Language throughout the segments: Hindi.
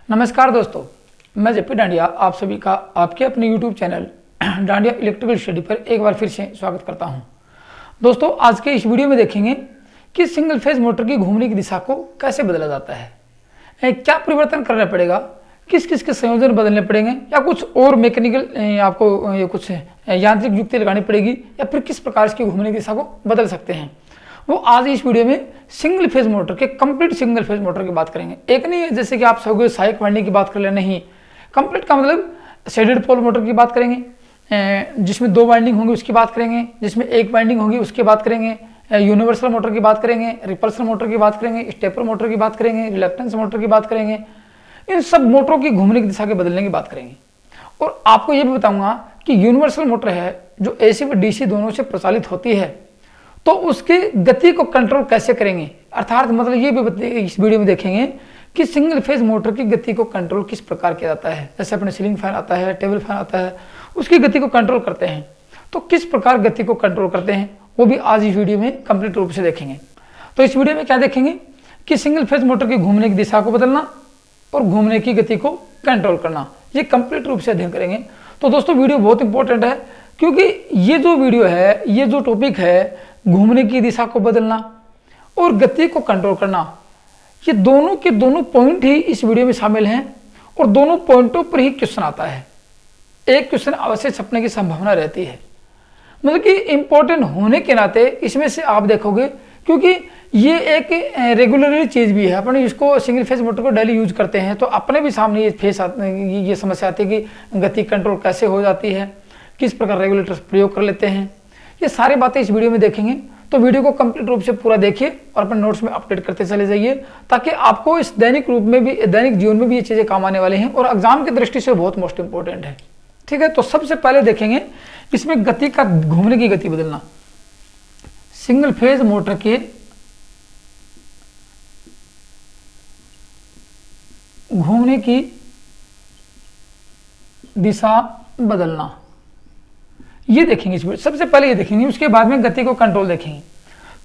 नमस्कार दोस्तों, मैं जेपी डांडिया आप सभी का आपके अपने YouTube channel dandiya electrical study पर एक बार फिर से स्वागत करता हूं। दोस्तों, आज के इस वीडियो में देखेंगे कि सिंगल फेज मोटर की घूमने की दिशा को कैसे बदला जाता है, क्या परिवर्तन करना पड़ेगा, किस किस के संयोजन बदलने पड़ेंगे या कुछ और मैकेनिकल आपको कुछ यांत्रिक युक्ति लगानी पड़ेगी या फिर किस प्रकार इसकी घूमने की दिशा को बदल सकते हैं। वो आज इस वीडियो में सिंगल फेज मोटर के कंप्लीट सिंगल फेज मोटर की बात करेंगे। एक नहीं है जैसे कि आप सब सहायक वाइंडिंग की बात कर ले, नहीं, कंप्लीट का मतलब शेडेड पोल मोटर की बात करेंगे जिसमें 2 वाइंडिंग होंगी उसकी बात करेंगे, जिसमें 1 वाइंडिंग होगी उसकी बात करेंगे, यूनिवर्सल मोटर की बात करेंगे, रिपल्सर मोटर की बात करेंगे, स्टेपर मोटर की बात करेंगे, रिलक्टेंस मोटर की बात करेंगे। इन सब मोटरों की घूमने की दिशा के बदलने की बात करेंगे। और आपको ये भी बताऊंगा कि यूनिवर्सल मोटर है जो AC व DC दोनों से प्रचालित होती है, तो उसकी गति को कंट्रोल कैसे करेंगे, अर्थात मतलब ये भी इस वीडियो में देखेंगे कि सिंगल फेज मोटर की गति को कंट्रोल किस प्रकार किया जाता है। जैसे अपने सीलिंग फैन आता है, टेबल फैन आता है, उसकी गति को कंट्रोल करते हैं, तो किस प्रकार गति को कंट्रोल करते हैं वो भी आज इस वीडियो में कंप्लीट रूप से देखेंगे। तो इस वीडियो में क्या देखेंगे कि सिंगल फेज मोटर की घूमने की दिशा को बदलना और घूमने की गति को कंट्रोल करना, ये कंप्लीट रूप से अध्ययन करेंगे। तो दोस्तों, वीडियो बहुत इंपॉर्टेंट है क्योंकि ये जो वीडियो है, ये जो टॉपिक है, घूमने की दिशा को बदलना और गति को कंट्रोल करना, ये दोनों के दोनों पॉइंट ही इस वीडियो में शामिल हैं और दोनों पॉइंटों पर ही क्वेश्चन आता है। एक क्वेश्चन अवश्य छपने की संभावना रहती है, मतलब कि इंपॉर्टेंट होने के नाते इसमें से आप देखोगे, क्योंकि ये एक रेगुलरली चीज़ भी है। अपन इसको सिंगल फेज मोटर को डेली यूज करते हैं, तो अपने भी सामने ये समस्या आती है कि गति कंट्रोल कैसे हो जाती है, किस प्रकार रेगुलेटर प्रयोग कर लेते हैं। ये सारी बातें इस वीडियो में देखेंगे, तो वीडियो को कंप्लीट रूप से पूरा देखिए और अपने नोट्स में अपडेट करते चले जाइए, ताकि आपको इस दैनिक रूप में भी, दैनिक जीवन में भी ये चीज़ें काम आने वाली हैं और एग्जाम की दृष्टि से बहुत मोस्ट इंपॉर्टेंट है। ठीक है, तो सबसे पहले देखेंगे इसमें गति का, घूमने की गति बदलना। सिंगल फेज मोटर के घूमने की दिशा बदलना, ये देखेंगे इसमें। सबसे पहले ये देखेंगे, उसके बाद में गति को कंट्रोल देखेंगे।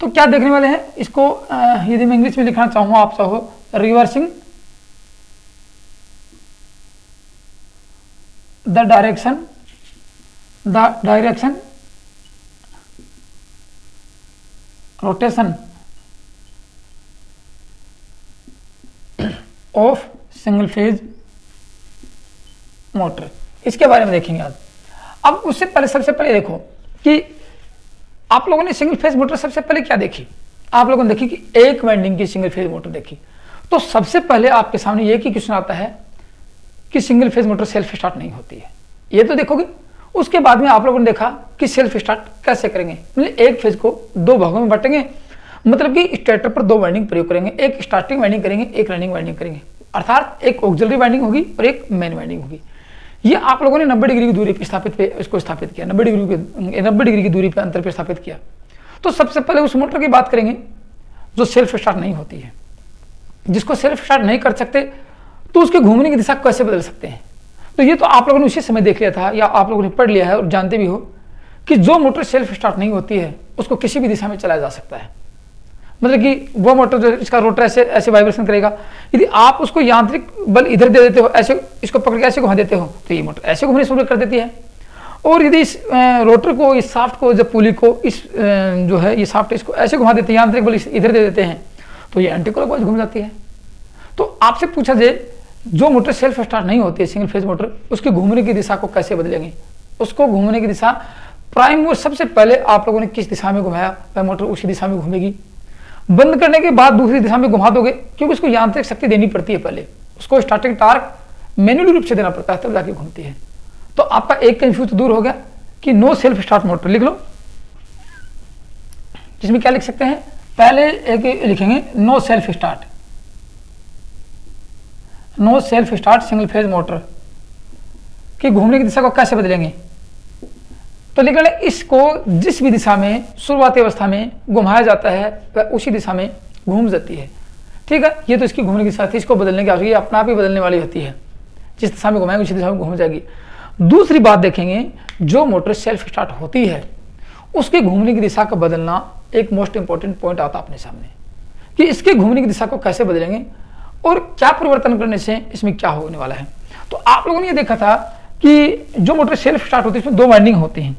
तो क्या देखने वाले हैं इसको, यदि मैं इंग्लिश में लिखना चाहूँ, आप चाहो reversing the direction rotation of single phase motor, इसके बारे में देखेंगे आज। अब उससे पहले सबसे पहले देखो कि आप लोगों ने सिंगल फेज मोटर सबसे पहले क्या देखी। आप लोगों ने देखी कि 1 वाइंडिंग की सिंगल फेज मोटर देखी। तो सबसे पहले आपके सामने ये कि क्वेश्चन आता है कि single phase motor self start नहीं होती है, ये तो देखोगे। उसके बाद में आप लोगों ने देखा कि सेल्फ स्टार्ट कैसे करेंगे, मतलब एक फेज को 2 भागों में बांटेंगे, मतलब कि स्टार्टर पर 2 वाइंडिंग प्रयोग करेंगे, एक स्टार्टिंग वाइंडिंग करेंगे, एक रनिंग वाइंडिंग करेंगे, अर्थात एक ऑक्सिलरी वाइंडिंग होगी और एक मेन वाइंडिंग होगी। ये आप लोगों ने 90 डिग्री की दूरी पे इसको स्थापित किया, 90 डिग्री की दूरी पे अंतर पे स्थापित किया। तो सबसे पहले उस मोटर की बात करेंगे जो सेल्फ स्टार्ट नहीं होती है, जिसको सेल्फ स्टार्ट नहीं कर सकते, तो उसके घूमने की दिशा कैसे बदल सकते हैं। तो ये तो आप लोगों ने उसी समय देख लिया था या आप लोगों ने पढ़ लिया है और जानते भी हो कि जो मोटर सेल्फ स्टार्ट नहीं होती है उसको किसी भी दिशा में चलाया जा सकता है। मतलब कि वो मोटर जो इसका रोटर ऐसे वाइब्रेशन करेगा, यदि आप उसको यांत्रिक बल इधर दे देते हो, ऐसे इसको पकड़ के ऐसे घुमा देते हो, तो ये मोटर ऐसे घूमने शुरू कर देती है। और यदि इस रोटर को, इस शाफ्ट को, जब पुली को, इस जो है ये शाफ्ट, इसको ऐसे घुमा देते हैं, यांत्रिक बल इधर दे देते हैं, तो ये एंटी क्लॉकवाइज घूम जाती है। तो आपसे पूछा जाए जो मोटर सेल्फ स्टार्ट नहीं होती है सिंगल फेज मोटर, उसकी घूमने की दिशा को कैसे बदलेंगे। उसको घूमने की दिशा प्राइम मूवर सबसे पहले आप लोगों ने किस दिशा में घुमाया, वह मोटर उसी दिशा में घूमेगी। बंद करने के बाद दूसरी दिशा में घुमा दोगे, क्योंकि उसको यांत्रिक शक्ति देनी पड़ती है, पहले उसको स्टार्टिंग टार्क मैन्युअली रूप से देना पड़ता है, तब जाके घूमती है। तो आपका एक कंफ्यूज दूर हो गया कि नो सेल्फ स्टार्ट मोटर लिख लो, जिसमें क्या लिख सकते हैं, पहले एक लिखेंगे no self start, no self start single phase motor की घूमने की दिशा को कैसे बदलेंगे। तो लिख लें, इसको जिस भी दिशा में शुरुआती अवस्था में घुमाया जाता है वह उसी दिशा में घूम जाती है। ठीक है, ये तो इसकी घूमने की दिशा थी, इसको बदलने की आवश्यकता अपने आप ही बदलने वाली होती है, जिस दिशा में घुमाएंगे उसी दिशा में घूम जाएगी। दूसरी बात देखेंगे, जो मोटर सेल्फ स्टार्ट होती है उसके घूमने की दिशा का बदलना एक मोस्ट इंपॉर्टेंट पॉइंट आता है अपने सामने कि इसके घूमने की दिशा को कैसे बदलेंगे। और क्या परिवर्तन करने से इसमें क्या होने वाला है। तो आप लोगों ने ये देखा था कि जो मोटर सेल्फ स्टार्ट होती है उसमें 2 वाइंडिंग होती हैं।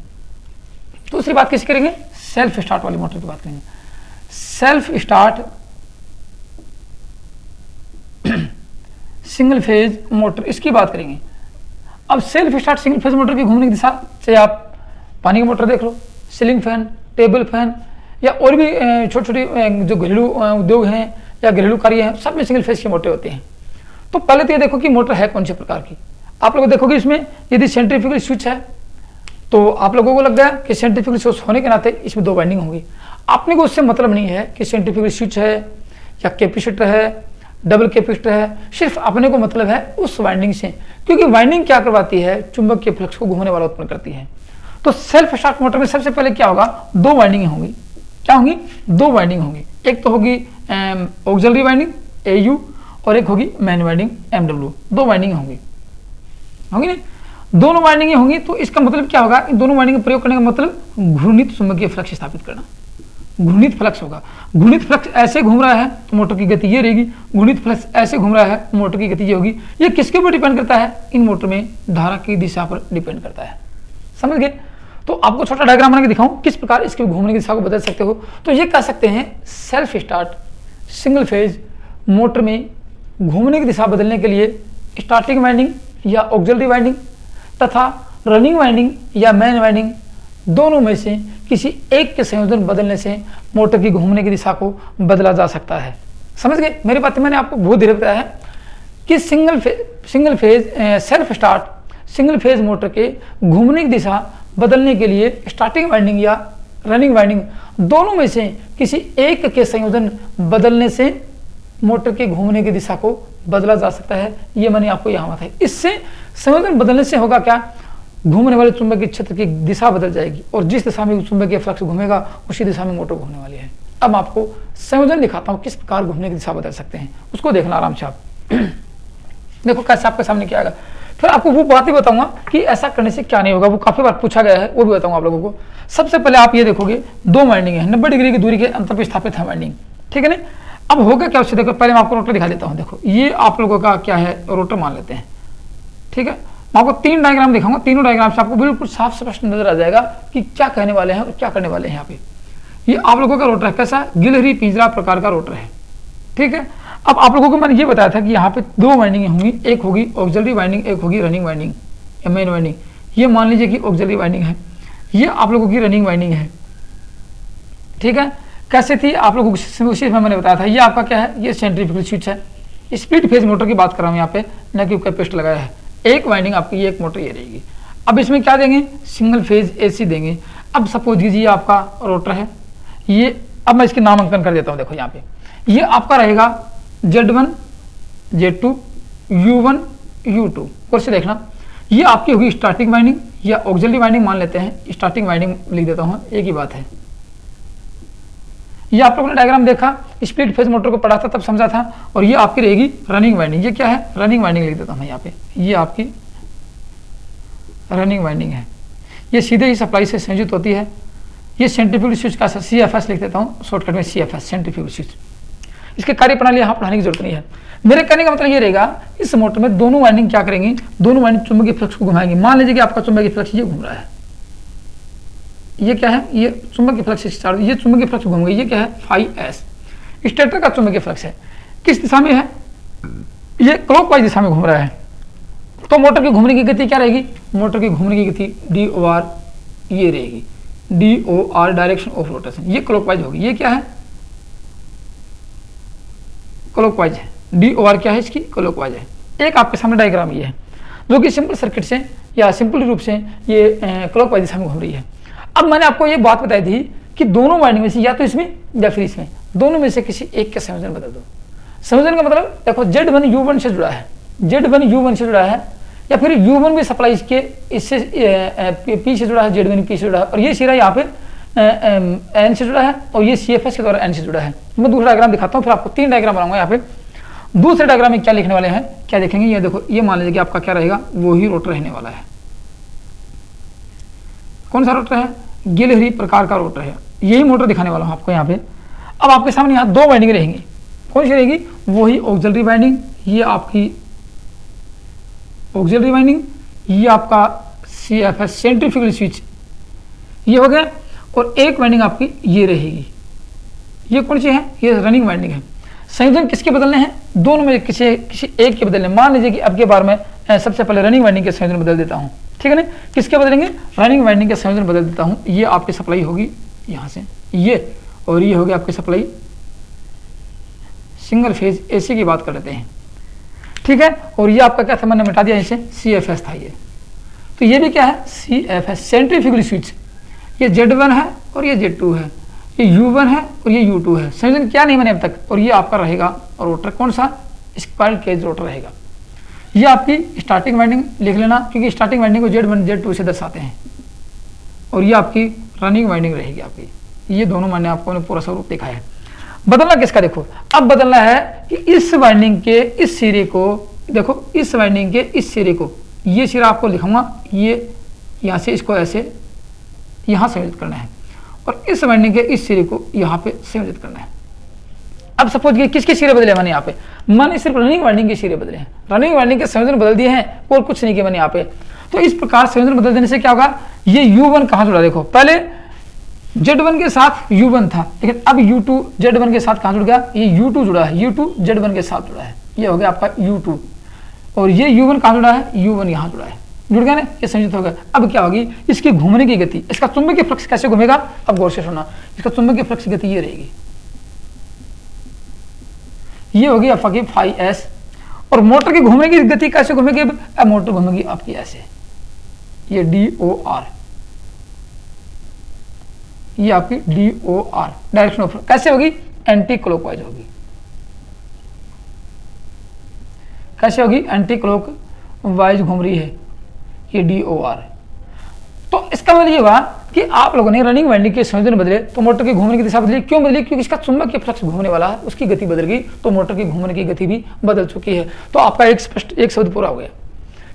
दूसरी बात किसकी करेंगे, सेल्फ स्टार्ट वाली मोटर की बात करेंगे। Self start single phase motor, इसकी बात करेंगे। अब self start single phase motor की घूमने की दिशा, चाहे आप पानी की मोटर देख लो, सीलिंग फैन, टेबल फैन, या और भी छोटी छोटी जो घरेलू उद्योग हैं या घरेलू कार्य हैं, सब में सिंगल फेज की मोटर होती हैं। तो पहले तो ये देखो कि मोटर है कौन से प्रकार की। आप लोग देखोगे इसमें यदि सेंट्रीफ्यूगल स्विच है तो आप लोगों को लग गया कि सेंट्रीफ्यूगल स्विच होने के नाते इसमें 2 वाइंडिंग होंगी। आपने को उससे मतलब नहीं है कि सेंट्रीफ्यूगल स्विच है या कैपेसिटर है, डबल कैपेसिटर है, सिर्फ अपने को मतलब है उस वाइंडिंग से, क्योंकि वाइंडिंग क्या करवाती है, चुंबक के फ्लक्स को घूमने वाला उत्पन्न करती है। तो सेल्फ स्टार्ट मोटर में सबसे पहले क्या होगा, 2 वाइंडिंग होंगी। क्या होंगी, 2 वाइंडिंग होंगी। एक तो होगी ऑक्सिलरी वाइंडिंग AU और एक होगी मेन वाइंडिंग MW। 2 वाइंडिंग होंगी ना, दोनों वाइंडिंग होंगी। तो इसका मतलब क्या होगा, इन दोनों वाइंडिंग का प्रयोग करने का मतलब घूर्णित चुंबकीय फ्लक्स स्थापित करना। घूर्णित फ्लक्स होगा, घूर्णित फ्लक्स ऐसे घूम रहा है तो मोटर की गति ये रहेगी, घूर्णित फ्लक्स ऐसे घूम रहा है तो मोटर की गति ये होगी। ये किसके ऊपर डिपेंड करता है, इन मोटर में धारा की दिशा पर डिपेंड करता है। समझ गए। तो आपको छोटा डायग्राम बना के दिखाऊं किस प्रकार इसके घूमने की दिशा को बदल सकते हो। तो ये कह सकते हैं self start single phase motor में घूमने की दिशा बदलने के लिए स्टार्टिंग वाइंडिंग या ऑक्सिलरी वाइंडिंग तथा रनिंग वाइंडिंग या मेन वाइंडिंग, दोनों में से किसी एक के संयोजन बदलने से मोटर की घूमने की दिशा को बदला जा सकता है। समझ गए मेरी बात। मैंने आपको बहुत धीरे बताया है कि single phase self start single phase motor के घूमने की दिशा बदलने के लिए स्टार्टिंग वाइंडिंग या रनिंग वाइंडिंग, दोनों में से किसी एक के संयोजन बदलने से मोटर के घूमने की दिशा को बदला जा सकता है। ये मैंने आपको यहाँ बताया। इससे संयोजन बदलने से होगा क्या, घूमने वाले चुंबकीय क्षेत्र की दिशा बदल जाएगी और जिस दिशा में चुंबकीय फ्लक्स घूमेगा उसी दिशा में मोटर घूमने वाली है। अब आपको संयोजन दिखाता हूँ किस प्रकार घूमने की दिशा बदल सकते हैं, उसको देखना आराम से। आप देखो कैसे आपके सामने क्या आएगा, फिर आपको वो बात ही बताऊंगा कि ऐसा करने से क्या नहीं होगा, वो काफी बार पूछा गया है, वो भी बताऊंगा आप लोगों को। सबसे पहले आप ये देखोगे 2 वाइंडिंग है, 90 डिग्री की दूरी के अंतर पर स्थापित है वाइंडिंग, ठीक है ना। अब होगा क्या उससे, देखो पहले मैं आपको रोटर दिखा देता हूँ। देखो ये आप लोगों का क्या है, रोटर मान लेते हैं, ठीक है। मैं आपको 3 डायग्राम दिखाऊंगा, तीनों डायग्राम से आपको बिल्कुल साफ स्पष्ट नजर आ जाएगा कि क्या कहने वाले हैं और क्या करने वाले हैं यहाँ पे। ये आप लोगों का रोटर है, कैसा, गिलहरी पिंजरा प्रकार का रोटर है, ठीक है। अब आप लोगों को मैंने ये बताया था कि यहाँ पे 2 वाइंडिंग होंगी, एक होगी ऑक्सिलरी वाइंडिंग, एक होगी रनिंग वाइंडिंग या मेन वाइंडिंग। ये मान लीजिए कि ऑक्सिलरी वाइंडिंग है, ये आप लोगों की रनिंग वाइंडिंग है, ठीक है। कैसे थी आप लोगों को उसी में मैंने बताया था। ये आपका क्या है, ये सेंट्रीफ्यूगल स्विच है। स्प्लिट फेज मोटर की बात कर रहा हूँ यहाँ पे, न कि कैपेसिटर लगाया है। एक वाइंडिंग आपकी, ये एक मोटर ये रहेगी। अब इसमें क्या देंगे, सिंगल फेज AC देंगे। अब सपोज कीजिए आपका रोटर है ये, अब मैं इसके नामांकन कर देता हूँ। देखो यहाँ पे ये आपका रहेगा Z1 Z2 U1 U2। और से देखना, ये आपकी होगी स्टार्टिंग वाइंडिंग या ऑक्सिलरी वाइंडिंग मान लेते हैं, स्टार्टिंग वाइंडिंग लिख देता हूँ, एक ही बात है। ये आप लोगों ने डायग्राम देखा, स्प्लिट फेज मोटर को पढ़ा था तब समझा था। और ये आपकी रहेगी रनिंग वाइंडिंग। ये क्या है, रनिंग वाइंडिंग लिख देता हूँ यहाँ पे, ये आपकी रनिंग वाइंडिंग है। ये सीधे ही सप्लाई से संयोजित होती है। ये सेंट्रीफ्यूगल स्विच का CFS लिख देता हूँ शॉर्टकट में, CFS सेंट्रीफ्यूगल स्विच। इसके कार्य प्रणाली यहाँ पढ़ाने की जरूरत नहीं है। मेरे कहने का मतलब ये रहेगा, इस मोटर में दोनों वाइंडिंग क्या करेंगी, दोनों वाइंडिंग चुंबकीय फ्लक्स को घुमाएंगे। मान लीजिए कि आपका चुंबकीय फ्लक्स ये घूम रहा है, ये क्या है, ये चुंबकीय फ्लक्स ये चुंबकीय फ्लक्स घूम गई, ये क्या है φS, स्टेटर का चुंबकीय फ्लक्स है। किस दिशा में है, ये क्लॉकवाइज दिशा में घूम रहा है। तो मोटर की घूमने की गति क्या रहेगी, मोटर की घूमने की गति DOR ये रहेगी, DOR डायरेक्शन ऑफ रोटेशन, ये क्लॉकवाइज होगी। ये क्या है, क्लॉकवाइज है। DOR क्या है, इसकी क्लॉकवाइज है। एक आपके सामने डायग्राम ये है जो कि सिंपल सर्किट से या सिंपल रूप से ये क्लॉकवाइज दिशा में घूम रही है। अब मैंने आपको ये बात बताई थी कि दोनों वाइंडिंग में से या तो इसमें या फिर इसमें, दोनों में से किसी एक का संयोजन बदल दो। संयोजन का मतलब देखो Z1 U1 से जुड़ा है, Z1 U1 से जुड़ा है, या फिर U1 भी सप्लाई इसके इससे P से जुड़ा है, Z1 P से जुड़ा है, और ये सिरा यहाँ पे N से जुड़ा है और ये CFS के द्वारा N से जुड़ा है। मैं दूसरा डायग्राम दिखाता हूँ, फिर आपको 3 डायग्राम बनाऊंगा यहाँ पे। दूसरे डायग्राम में क्या लिखने वाले हैं, क्या देखेंगे, ये देखो, ये मान लीजिए कि आपका क्या रहेगा, वो ही रोटर रहने वाला है। कौन सा रोटर है, गिलहरी प्रकार का रोटर है। यही मोटर दिखाने वाला हूँ आपको यहाँ पे। अब आपके सामने यहाँ 2 वाइंडिंग रहेंगी, कौन सी रहेगी, वही ऑक्सिलरी वाइंडिंग, ये आपकी ऑक्सिलरी वाइंडिंग, ये आपका CFS सेंट्रीफ्यूगल स्विच ये हो गया, और एक वाइंडिंग आपकी ये रहेगी, ये कौन सी है, ये रनिंग वाइंडिंग है। संयोजन किसके बदलने हैं, दोनों में किसी एक के बदलने। मान लीजिए कि अब के बार में सबसे पहले रनिंग वाइंडिंग के संयोजन बदल देता हूँ, ठीक है ना, किसके बदलेंगे, रनिंग वाइंडिंग के संयोजन बदल देता हूँ। ये आपकी सप्लाई होगी यहाँ से ये, और ये होगी आपकी सप्लाई सिंगल फेज AC की बात कर लेते हैं, ठीक है। और ये आपका क्या था, मैंने मिटा दिया इसे, CFS था ये। तो ये भी क्या है, CFS सेंट्रीफ्यूगल स्विच। ये Z1 है और ये Z2 है, ये U1 है और ये U2 है। संयोजन क्या नहीं बने अब तक। और ये आपका रहेगा रोटर, कौन सा, स्क्वायरल केज रोटर रहेगा। ये आपकी स्टार्टिंग वाइंडिंग लिख लेना, क्योंकि स्टार्टिंग वाइंडिंग को Z1 Z2 से दर्शाते हैं। और ये आपकी रनिंग वाइंडिंग रहेगी आपकी। ये दोनों मैंने आपको पूरा स्वरूप देखा है। बदलना किसका, देखो अब बदलना है कि इस वाइंडिंग के इस सिरे को, देखो इस वाइंडिंग के इस सिरे को, ये सिरा आपको लिखूंगा, ये यहाँ से इसको ऐसे यहाँ संयोजित करना है, और इस वाइंडिंग के इस सिरे को यहाँ पे संयोजित करना है। अब सपोज कि किसके सिरे बदले मैंने यहाँ पे, मैंने सिर्फ रनिंग वाइंडिंग के सिरे बदले हैं, रनिंग वाइंडिंग के संयोजन बदल दिए हैं और कुछ नहीं किया मैंने यहाँ पे। तो इस प्रकार संयोजन बदल देने से क्या होगा, ये U1 कहाँ जुड़ा, देखो पहले Z1 के साथ U1 था, लेकिन अब U2 Z1 के साथ कहाँ जुड़ गया, ये U2 जुड़ा है, U2 Z1 के साथ जुड़ा है, ये हो गया आपका U2। और ये U1 कहाँ जुड़ा है, U1 यहाँ जुड़ा है, जुड़ गया ना, ये संयोजित हो गया। अब क्या होगी, इसकी घूमने की गति, इसका चुंबकीय फ्लक्स कैसे घूमेगा, अब गौर से सुनना, इसका चुंबकीय फ्लक्स गति ये रहेगी, ये होगी आपकी फाई S। और मोटर की घूमने की गति कैसे घूमेगी, अब मोटर घूमेगी आपकी ऐसे, ये DOR, ये आपकी DOR डायरेक्शन ऑफ कैसे होगी, एंटी क्लॉकवाइज होगी। कैसे होगी, एंटी क्लॉकवाइज घूम रही है, ये DOR। तो इसका मतलब ये हुआ कि आप लोगों ने रनिंग वाइंडिंग के संयोजन बदले तो मोटर की घूमने की दिशा बदली। क्यों बदली, क्योंकि इसका चुंबकीय फ्लक्स घूमने वाला है, उसकी गति बदल गई, तो मोटर की घूमने की गति भी बदल चुकी है। तो आपका एक शब्द पूरा हो गया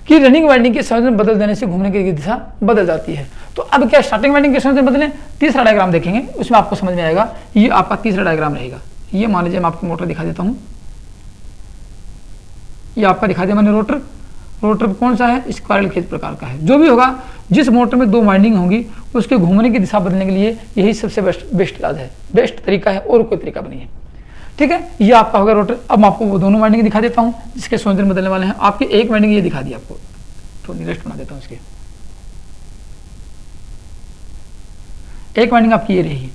कि रनिंग वाइंडिंग के संयोजन बदल देने से घूमने की दिशा बदल जाती है। तो अब क्या स्टार्टिंग वाइंडिंग के संयोजन बदलें, तीसरा डायग्राम देखेंगे, उसमें आपको समझ में आएगा। ये आपका तीसरा डायग्राम रहेगा। ये मान लीजिए मैं आपको मोटर दिखा देता हूँ, ये आपका दिखा दिया मैंने रोटर। रोटर कौन सा है, स्क्वायरल केज प्रकार का है। जो भी होगा, जिस मोटर में दो वाइंडिंग होंगी उसके घूमने की दिशा बदलने के लिए यही सबसे बेस्ट इलाज है, बेस्ट तरीका है, और कोई तरीका नहीं है, ठीक है। ये आपका होगा रोटर। अब मैं आपको वो दोनों वाइंडिंग दिखा देता हूँ जिसके संयोजन बदलने वाले हैं। आपकी एक वाइंडिंग ये दिखा दी, आपको थोड़ी रेस्ट बना देता हूँ इसके। एक वाइंडिंग आपकी ये रहेगी,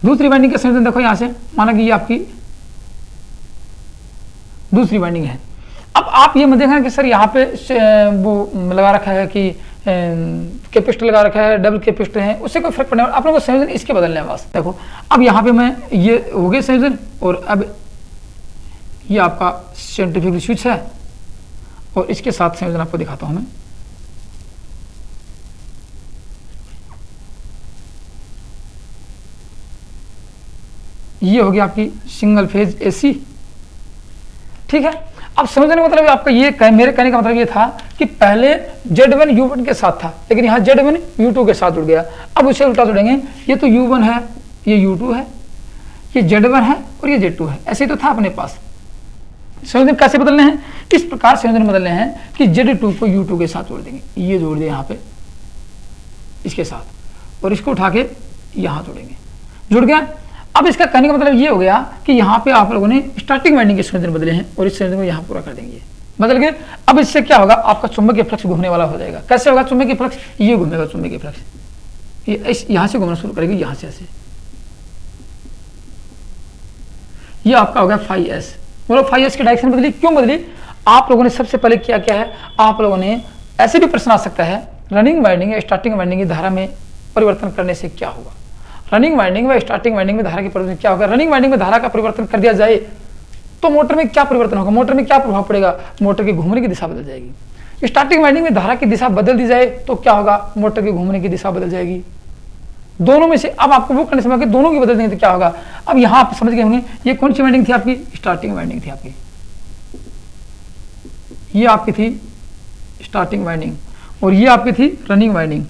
दूसरी वाइंडिंग का संयोजन देखो यहाँ से, माना कि ये आपकी दूसरी वाइंडिंग है। अब आप ये मत देखना कि सर यहाँ पे वो लगा रखा है कि कैपेसिटर लगा रखा है, डबल कैपेसिटर है, उससे कोई फर्क पड़ने वाला। आप लोगों को संयोजन इसके बदलने बस। देखो अब यहाँ पे मैं ये हो गए संयोजन, और अब ये आपका सेंट्रीफ्यूगल स्विच है, और इसके साथ संयोजन आपको दिखाता हूँ मैं। ये होगी आपकी सिंगल फेज AC, ठीक है। अब समझने का मतलब आपका ये मेरे कहने का मतलब ये था कि पहले Z1 U1 के साथ था, लेकिन यहाँ Z1 U2 के साथ जुड़ गया। अब उसे उल्टा जोड़ेंगे, ये तो U1 है, ये U2 है, ये Z1 है और ये Z2 है, ऐसे ही तो था अपने पास। संयोजन कैसे बदलने हैं, इस प्रकार संयोजन बदलने हैं कि Z2 को U2 के साथ जोड़ देंगे, ये जोड़ दिए यहाँ पे इसके साथ, और इसको उठा के यहाँ जोड़ेंगे, जुड़ गया। अब इसका कहने का मतलब ये हो गया कि यहाँ पे आप लोगों ने स्टार्टिंग वाइंडिंग के संयोजन बदले हैं, और इस संयोजन को यहाँ पूरा कर देंगे, बदल गए। अब इससे क्या होगा, आपका चुंबकीय फ्लक्स घूमने वाला हो जाएगा। कैसे होगा चुंबकीय फ्लक्स, ये घूमेगा चुंबकीय फ्लक्स, ये यहाँ से घूमना शुरू करेगी, यहाँ से ऐसे। ये आपका होगा फाई S। बोलो फाई S की डायरेक्शन बदली, क्यों बदली। आप लोगों ने सबसे पहले क्या है, आप लोगों ने ऐसे भी प्रश्न आ सकता है, रनिंग वाइंडिंग या स्टार्टिंग वाइंडिंग की धारा में परिवर्तन करने से क्या होगा। रनिंग वाइंडिंग व स्टार्टिंग वाइंडिंग में धारा के परिवर्तन क्या होगा। रनिंग वाइंडिंग में धारा का परिवर्तन कर दिया जाए तो मोटर में क्या परिवर्तन होगा, मोटर में क्या प्रभाव पड़ेगा, मोटर की घूमने की दिशा बदल जाएगी। स्टार्टिंग वाइंडिंग में धारा की दिशा बदल दी जाए तो क्या होगा, मोटर की घूमने की दिशा बदल जाएगी। दोनों में से अब आपको वो करने समय दोनों की बदल देंगे तो क्या होगा। अब यहाँ आप समझ गए होंगे, ये कौन सी वाइंडिंग थी आपकी, स्टार्टिंग वाइंडिंग थी आपकी, ये आपकी थी स्टार्टिंग वाइंडिंग, और ये आपकी थी रनिंग वाइंडिंग।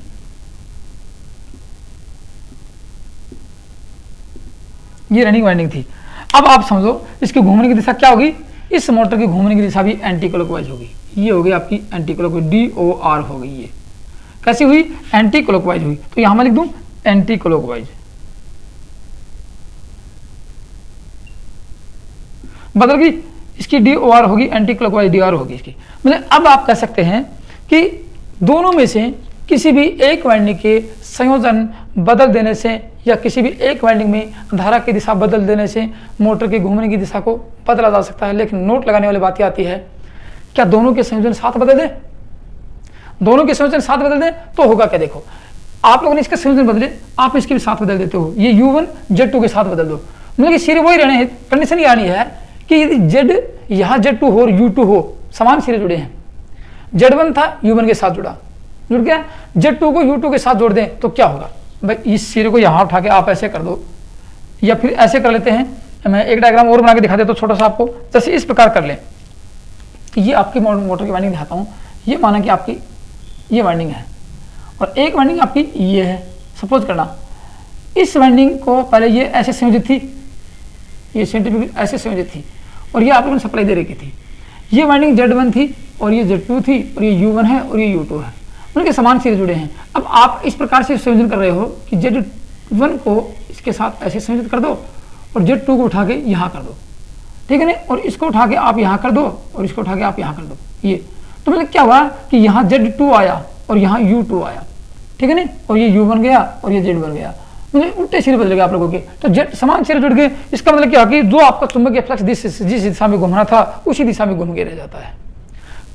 ये रनिंग वाइंडिंग थी। अब आप समझो इसकी घूमने की दिशा क्या होगी, इस मोटर की घूमने की दिशा भी एंटी क्लॉकवाइज होगी। ये हो गई आपकी एंटी क्लॉकवाइज, DOR हो गई। ये कैसी हुई, एंटी क्लॉकवाइज हुई। तो यहां मैं लिख दूं एंटी क्लॉकवाइज, बदल गई, इसकी DOR होगी, एंटी क्लॉकवाइज DR होगी इसकी। मतलब अब आप कह सकते हैं कि दोनों में से किसी भी एक वाइंडिंग के संयोजन बदल देने से या किसी भी एक वाइंडिंग में धारा की दिशा बदल देने से मोटर के घूमने की दिशा को बदला जा सकता है। लेकिन नोट लगाने वाली बात यह आती है, क्या दोनों के संयोजन साथ बदल दें? दोनों के संयोजन साथ बदल दें तो होगा क्या, देखो आप लोगों ने इसके संयोजन बदले, आप इसके भी साथ बदल देते हो, ये U1 Z2 के साथ बदल दो, मतलब कि सिरे वही रहने हैं। कंडीशन ये आनी है कि यदि Z यहाँ Z2 हो और U2 हो, समान सिरे जुड़े हैं, Z1 था U1 के साथ जुड़ गया, Z2 को U2 के साथ जोड़ दें तो क्या होगा भाई, इस सिरे को यहाँ उठा के आप ऐसे कर दो, या फिर ऐसे कर लेते हैं। मैं एक डायग्राम और बना के दिखा देता हूँ छोटा सा आपको, जैसे इस प्रकार कर लें। ये आपकी मोटर की वाइंडिंग दिखाता हूँ। ये माना कि आपकी ये वाइंडिंग है और एक वाइंडिंग आपकी ये है। सपोज करना इस वाइंडिंग को पहले ये ऐसे संयोजित थी, ये सेंटीफिक ऐसे संयोजित थी और ये आप लोगों ने सप्लाई दे रखी थी। ये वाइंडिंग Z1 थी और ये Z2 थी और ये U1 है और ये U2 है, उनके समान सिरे जुड़े हैं। अब आप इस प्रकार से संयोजन कर रहे हो कि Z1 को इसके साथ ऐसे संयोजित कर दो और Z2 को उठा के यहाँ कर दो, ठीक है ना, और इसको उठा के आप यहाँ कर दो और इसको उठा के आप यहाँ कर दो। ये तो मतलब क्या हुआ कि यहाँ Z2 आया और यहाँ U2 आया, ठीक है ना, और ये U बन गया और ये Z बन गया, मतलब उल्टे सिरे बदल गए आप लोगों के। तो Z समान सिरे जुड़ गए, इसका मतलब क्या कि जो आपका चुंबकीय फ्लक्स जिस दिशा में घूमना था उसी दिशा में घूम के रह जाता है।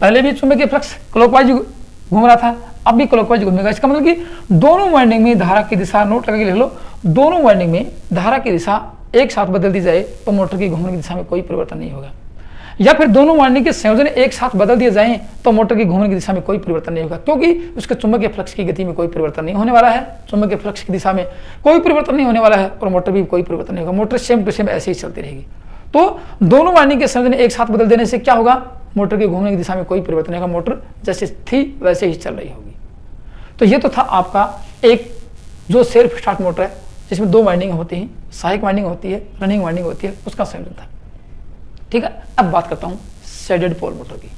पहले भी चुंबकीय फ्लक्स क्लॉकवाइज घूम रहा था, अब भी क्लॉकवाइज घूमेगा। इसका मतलब कि दोनों वाइंडिंग में धारा की दिशा, नोट लगा के लिख लो, दोनों वाइंडिंग में धारा की दिशा एक साथ बदल दी जाए तो मोटर की घूमने की दिशा में कोई परिवर्तन नहीं होगा, या फिर दोनों वाइंडिंग के संयोजन एक साथ बदल दिए जाएं तो मोटर की घूमने की दिशा में कोई परिवर्तन नहीं होगा, क्योंकि उसके चुंबकीय फ्लक्स की गति में कोई परिवर्तन नहीं होने वाला है, चुंबकीय फ्लक्स की दिशा में कोई परिवर्तन नहीं होने वाला है और मोटर भी कोई परिवर्तन नहीं होगा, मोटर सेम टू सेम ऐसे ही चलती रहेगी। तो दोनों वाइंडिंग के संयोजन एक साथ बदल देने से क्या होगा, मोटर के घूमने की दिशा में कोई परिवर्तन नहीं होगा, मोटर जैसे थी वैसे ही चल रही होगी। तो ये तो था आपका एक जो सेल्फ स्टार्ट मोटर है जिसमें दो वाइंडिंग होती हैं, सहायक वाइंडिंग होती है, रनिंग वाइंडिंग होती है, उसका संयोजन था, ठीक है। अब बात करता हूं शेडेड पोल मोटर की।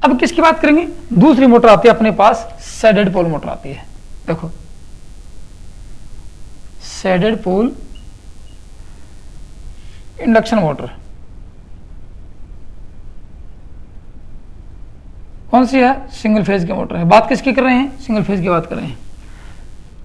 अब किसकी बात करेंगे, दूसरी मोटर आती है अपने पास, शेडेड पोल मोटर आती है। देखो शेडेड पोल इंडक्शन मोटर कौन सी है, सिंगल फेज की मोटर है। बात किसकी कर रहे हैं, सिंगल फेज की बात कर रहे हैं,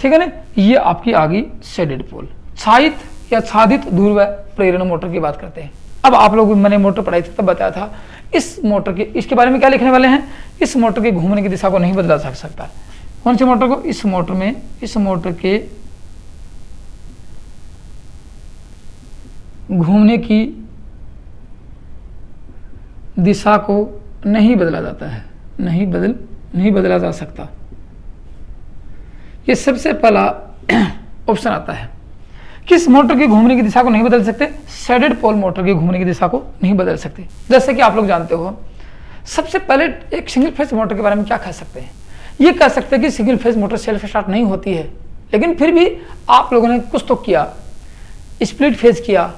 ठीक है ना। ये आपकी आ गई शेडेड पोल। छायित या छादित ध्रुव प्रेरण मोटर की बात करते हैं। अब आप लोग, मैंने मोटर पढ़ाई थी तब बताया था, इस मोटर के, इसके बारे में क्या लिखने वाले हैं, इस मोटर के घूमने की दिशा को नहीं बदला जा सकता। कौन सी मोटर को, इस मोटर में, इस मोटर के घूमने की दिशा को नहीं बदला जाता है, नहीं बदला जा सकता। ये सबसे पहला ऑप्शन आता है। किस मोटर की घूमने की दिशा को नहीं बदल सकते, शेडेड पोल मोटर की घूमने की दिशा को नहीं बदल सकते। जैसे कि आप लोग जानते हो, सबसे पहले एक सिंगल फेज मोटर के बारे में क्या कह सकते हैं, ये कह सकते हैं कि single phase motor self start नहीं होती है, लेकिन फिर भी आप लोगों ने कुछ तो किया, स्प्लिट फेज किया,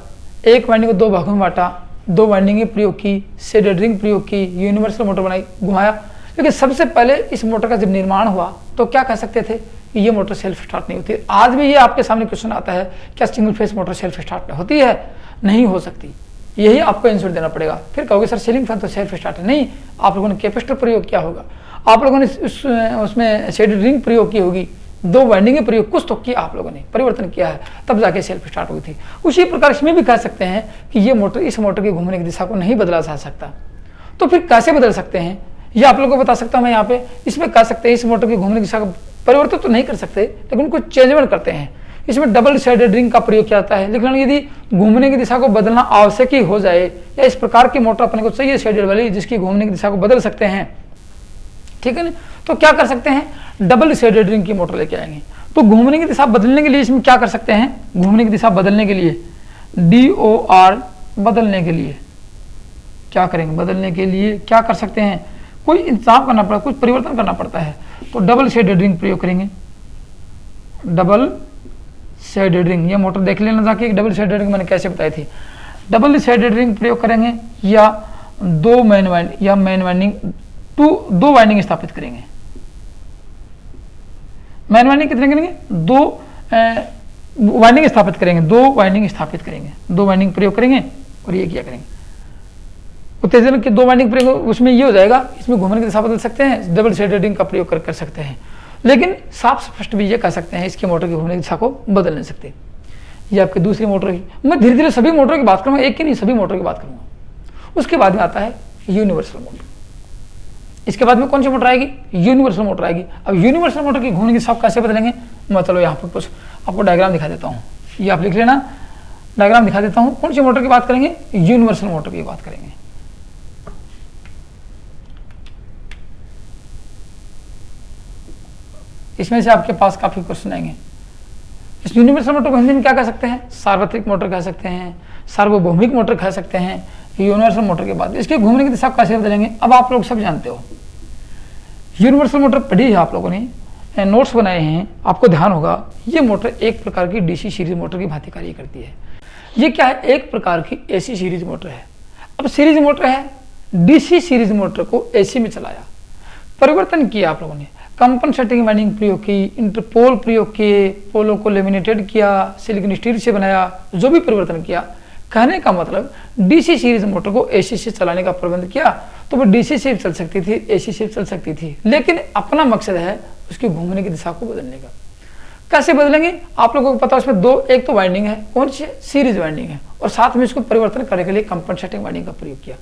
एक वाइंडिंग को दो भागों में बांटा, दो वाइंडिंग प्रयोग की, शेडेड रिंग प्रयोग की, यूनिवर्सल मोटर बनाई, घुमाया। लेकिन सबसे पहले इस मोटर का जब निर्माण हुआ तो क्या कह सकते थे कि ये मोटर सेल्फ स्टार्ट नहीं होती। आज भी ये आपके सामने क्वेश्चन आता है, क्या single phase motor self start होती है, नहीं हो सकती, यही आपको आंसर देना पड़ेगा। फिर कहोगे सर सीलिंग फैन तो सेल्फ स्टार्ट है, नहीं, आप लोगों ने कैपेसिटर प्रयोग किया होगा, आप लोगों ने उसमें शेडेड रिंग प्रयोग की होगी, दो वाइंडिंग के प्रयोग कुछ तो किया, आप लोगों ने परिवर्तन किया है, तब जाके सेल्फ स्टार्ट हुई थी। उसी प्रकार इसमें भी कह सकते हैं कि ये मोटर, इस मोटर की घूमने की दिशा को नहीं बदला जा सकता। तो फिर कैसे बदल सकते हैं, ये आप लोगों को बता सकता हूं मैं यहाँ पे। इसमें कह सकते हैं इस मोटर की घूमने की दिशा को परिवर्तित तो नहीं कर सकते, लेकिन उनको चेंजमेंट करते हैं। इसमें डबल शेडेड रिंग का प्रयोग किया जाता है, लेकिन यदि घूमने की दिशा को बदलना आवश्यक ही हो जाए, या इस प्रकार की मोटर अपने को चाहिए शेडेड वाली जिसकी घूमने की दिशा को बदल सकते हैं, ठीक है ना, तो क्या कर सकते हैं, डबल शेडेड रिंग की मोटर लेके आएंगे। तो घूमने की दिशा बदलने के लिए इसमें क्या कर सकते हैं, घूमने की दिशा बदलने के लिए, DOR बदलने के लिए क्या करेंगे, बदलने के लिए क्या कर सकते हैं, कोई इंतजाम करना पड़ता है, कुछ परिवर्तन करना पड़ता है, तो डबल शेडेड रिंग प्रयोग करेंगे, डबल साइडेड रिंग, ये मोटर देख लेना जाके डबल साइडेड रिंग मैंने कैसे बताई थी। डबल साइडेड रिंग प्रयोग करेंगे या दो मेन वाइंडिंग दो वाइंडिंग स्थापित करेंगे। मेन वाइंडिंग कितने करेंगे? दो वाइंडिंग स्थापित करेंगे, दो वाइंडिंग स्थापित करेंगे, दो वाइंडिंग प्रयोग करेंगे और ये क्या करेंगे, उत्तेजन के दो वाइंडिंग प्रयोग, उसमें ये हो जाएगा, इसमें घूमने की दिशा बदल सकते हैं, डबल साइडेड रिंग का प्रयोग कर सकते हैं। लेकिन साफ स्पष्ट भी ये कह सकते हैं इसकी मोटर की घूमने की दिशा को बदल नहीं सकते। ये आपकी दूसरी मोटर की, मैं धीरे धीरे सभी मोटर की बात करूंगा, एक की नहीं सभी मोटर की बात करूंगा। उसके बाद में आता है यूनिवर्सल मोटर। इसके बाद में कौन सी मोटर आएगी? यूनिवर्सल मोटर आएगी। अब यूनिवर्सल मोटर की घूमने की दिशा कैसे बदलेंगे, मैं चलो यहाँ पर कुछ आपको डायग्राम दिखा देता हूँ, ये आप लिख लेना, डायग्राम दिखा देता हूँ। कौन सी मोटर की बात करेंगे? यूनिवर्सल मोटर की बात करेंगे। इसमें से आपके पास काफी क्वेश्चन आएंगे। इस यूनिवर्सल मोटर को हिंदी में क्या कह सकते हैं? सार्वत्रिक मोटर कह सकते हैं, सार्वभौमिक मोटर कह सकते हैं। यूनिवर्सल मोटर के बाद इसके घूमने की दिशा कैसे बदलेंगे, अब आप लोग सब जानते हो। यूनिवर्सल मोटर पढ़ी है आप लोगों ने, नोट्स बनाए हैं, आपको ध्यान होगा। ये मोटर एक प्रकार की डीसी सीरीज मोटर की भांति कार्य करती है। ये क्या है? एक प्रकार की एसी सीरीज मोटर है। अब सीरीज मोटर है, डीसी सीरीज मोटर को एसी में चलाया, परिवर्तन किया आप लोगों ने, कंपनसेटिंग वाइंडिंग प्रयोग की, इंटरपोल प्रयोग किए, पोलों को लेमिनेटेड किया, सिलिकॉन स्टील से बनाया, जो भी परिवर्तन किया। कहने का मतलब डीसी सीरीज मोटर को एसी से चलाने का प्रबंध किया, तो वो डीसी से चल सकती थी, एसी से चल सकती थी, लेकिन अपना मकसद है उसकी घूमने की दिशा को बदलने का। कैसे बदलेंगे? आप लोगों को पता है उसमें दो, एक तो वाइंडिंग है, कौन सी? सीरीज वाइंडिंग है, और साथ में इसको परिवर्तन करने के लिए कंपनसेटिंग वाइंडिंग का प्रयोग किया।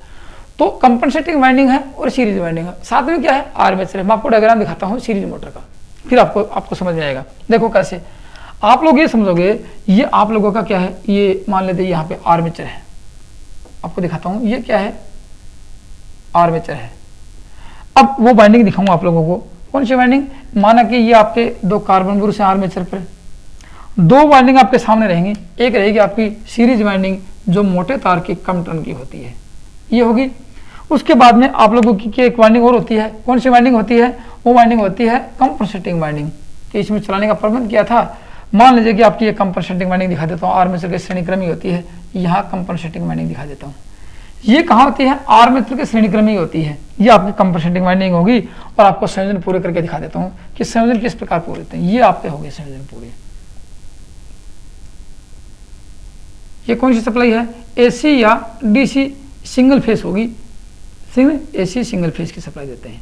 तो कंपनसेटिंग वाइंडिंग है और सीरीज वाइंडिंग है, साथ में क्या है? आर्मेचर है। मैं आपको डायग्राम दिखाता हूँ सीरीज मोटर का, फिर आपको समझ में आएगा। देखो कैसे आप लोग ये समझोगे, ये आप लोगों का क्या है, ये मान लेते यहाँ पे आर्मेचर है, आपको दिखाता हूँ, ये क्या है? आर्मेचर है। अब वो वाइंडिंग दिखाऊंगा आप लोगों को, कौन सी वाइंडिंग? माना कि ये आपके दो कार्बन ब्रुश है आर्मेचर पर, दो वाइंडिंग आपके सामने रहेंगी। एक रहेगी आपकी सीरीज वाइंडिंग जो मोटे तार की कम टर्न की होती है, ये होगी। उसके बाद में आप लोगों की एक वाइंडिंग और होती है, कौन सी वाइंडिंग होती है? वो वाइंडिंग होती है कंपनसेटिंग वाइंडिंग, कि इसमें चलाने का प्रबंध किया था। मान लीजिए कि आपकी ये कंपनसेटिंग वाइंडिंग दिखा देता हूँ, आर्मेचर के श्रेणीक्रमी होती है, यहाँ कंपनसेटिंग वाइंडिंग दिखा देता हूँ। ये कहाँ होती है? आर्मेचर के श्रेणीक्रमी होती है, ये आपकी कंपनसेटिंग वाइंडिंग होगी। और आपको संयोजन पूरे करके दिखा देता हूँ कि संयोजन किस प्रकार पूरे होते हैं। ये आपके हो गए संयोजन पूरे। ये कौन सी सप्लाई है? एसी या डीसी सिंगल फेस होगी, एसी सिंगल फेस की सप्लाई देते हैं।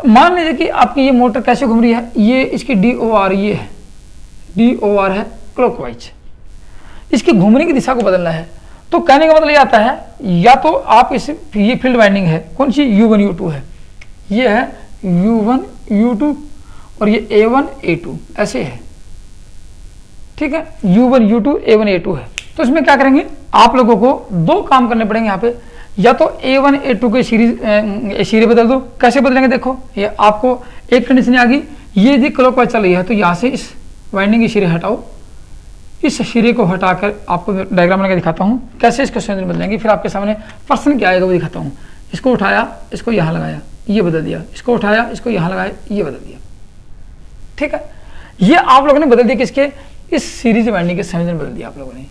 मान लीजिए कि आपकी ये मोटर कैसे घूम रही है, ये इसकी DOR, ये है DOR है क्लॉकवाइज। इसकी घूमने की दिशा को बदलना है, तो कहने का मतलब ये आता है, या तो आप इस, ये फील्ड वाइंडिंग है, कौन सी? U1 U2 है, ये है U1 U2 और ये A1 A2 ऐसे है, ठीक है। U1 U2 A1 A2 है। तो इसमें क्या करेंगे आप लोगों को? दो काम करने पड़ेंगे यहाँ पे, या तो A1 A2 के सीरीज बदल दो। कैसे बदलेंगे? देखो, ये आपको एक कंडीशन आ गई, ये यदि क्लॉकवाइज चल रही है तो यहाँ से इस वाइंडिंग की सिरे हटाओ, इस सिरे को हटाकर आपको डायग्राम बना के दिखाता हूँ कैसे इसका संयोजन बदलेंगे। फिर आपके सामने प्रश्न क्या आएगा वो दिखाता हूँ। इसको उठाया, इसको यहाँ लगाया, ये बदल दिया, इसको उठाया, इसको यहाँ लगाया, ये बदल दिया, ठीक है। ये आप लोगों ने बदल दिया किसके? इस सीरीज वाइंडिंग के संयोजन बदल दिया आप लोगों ने,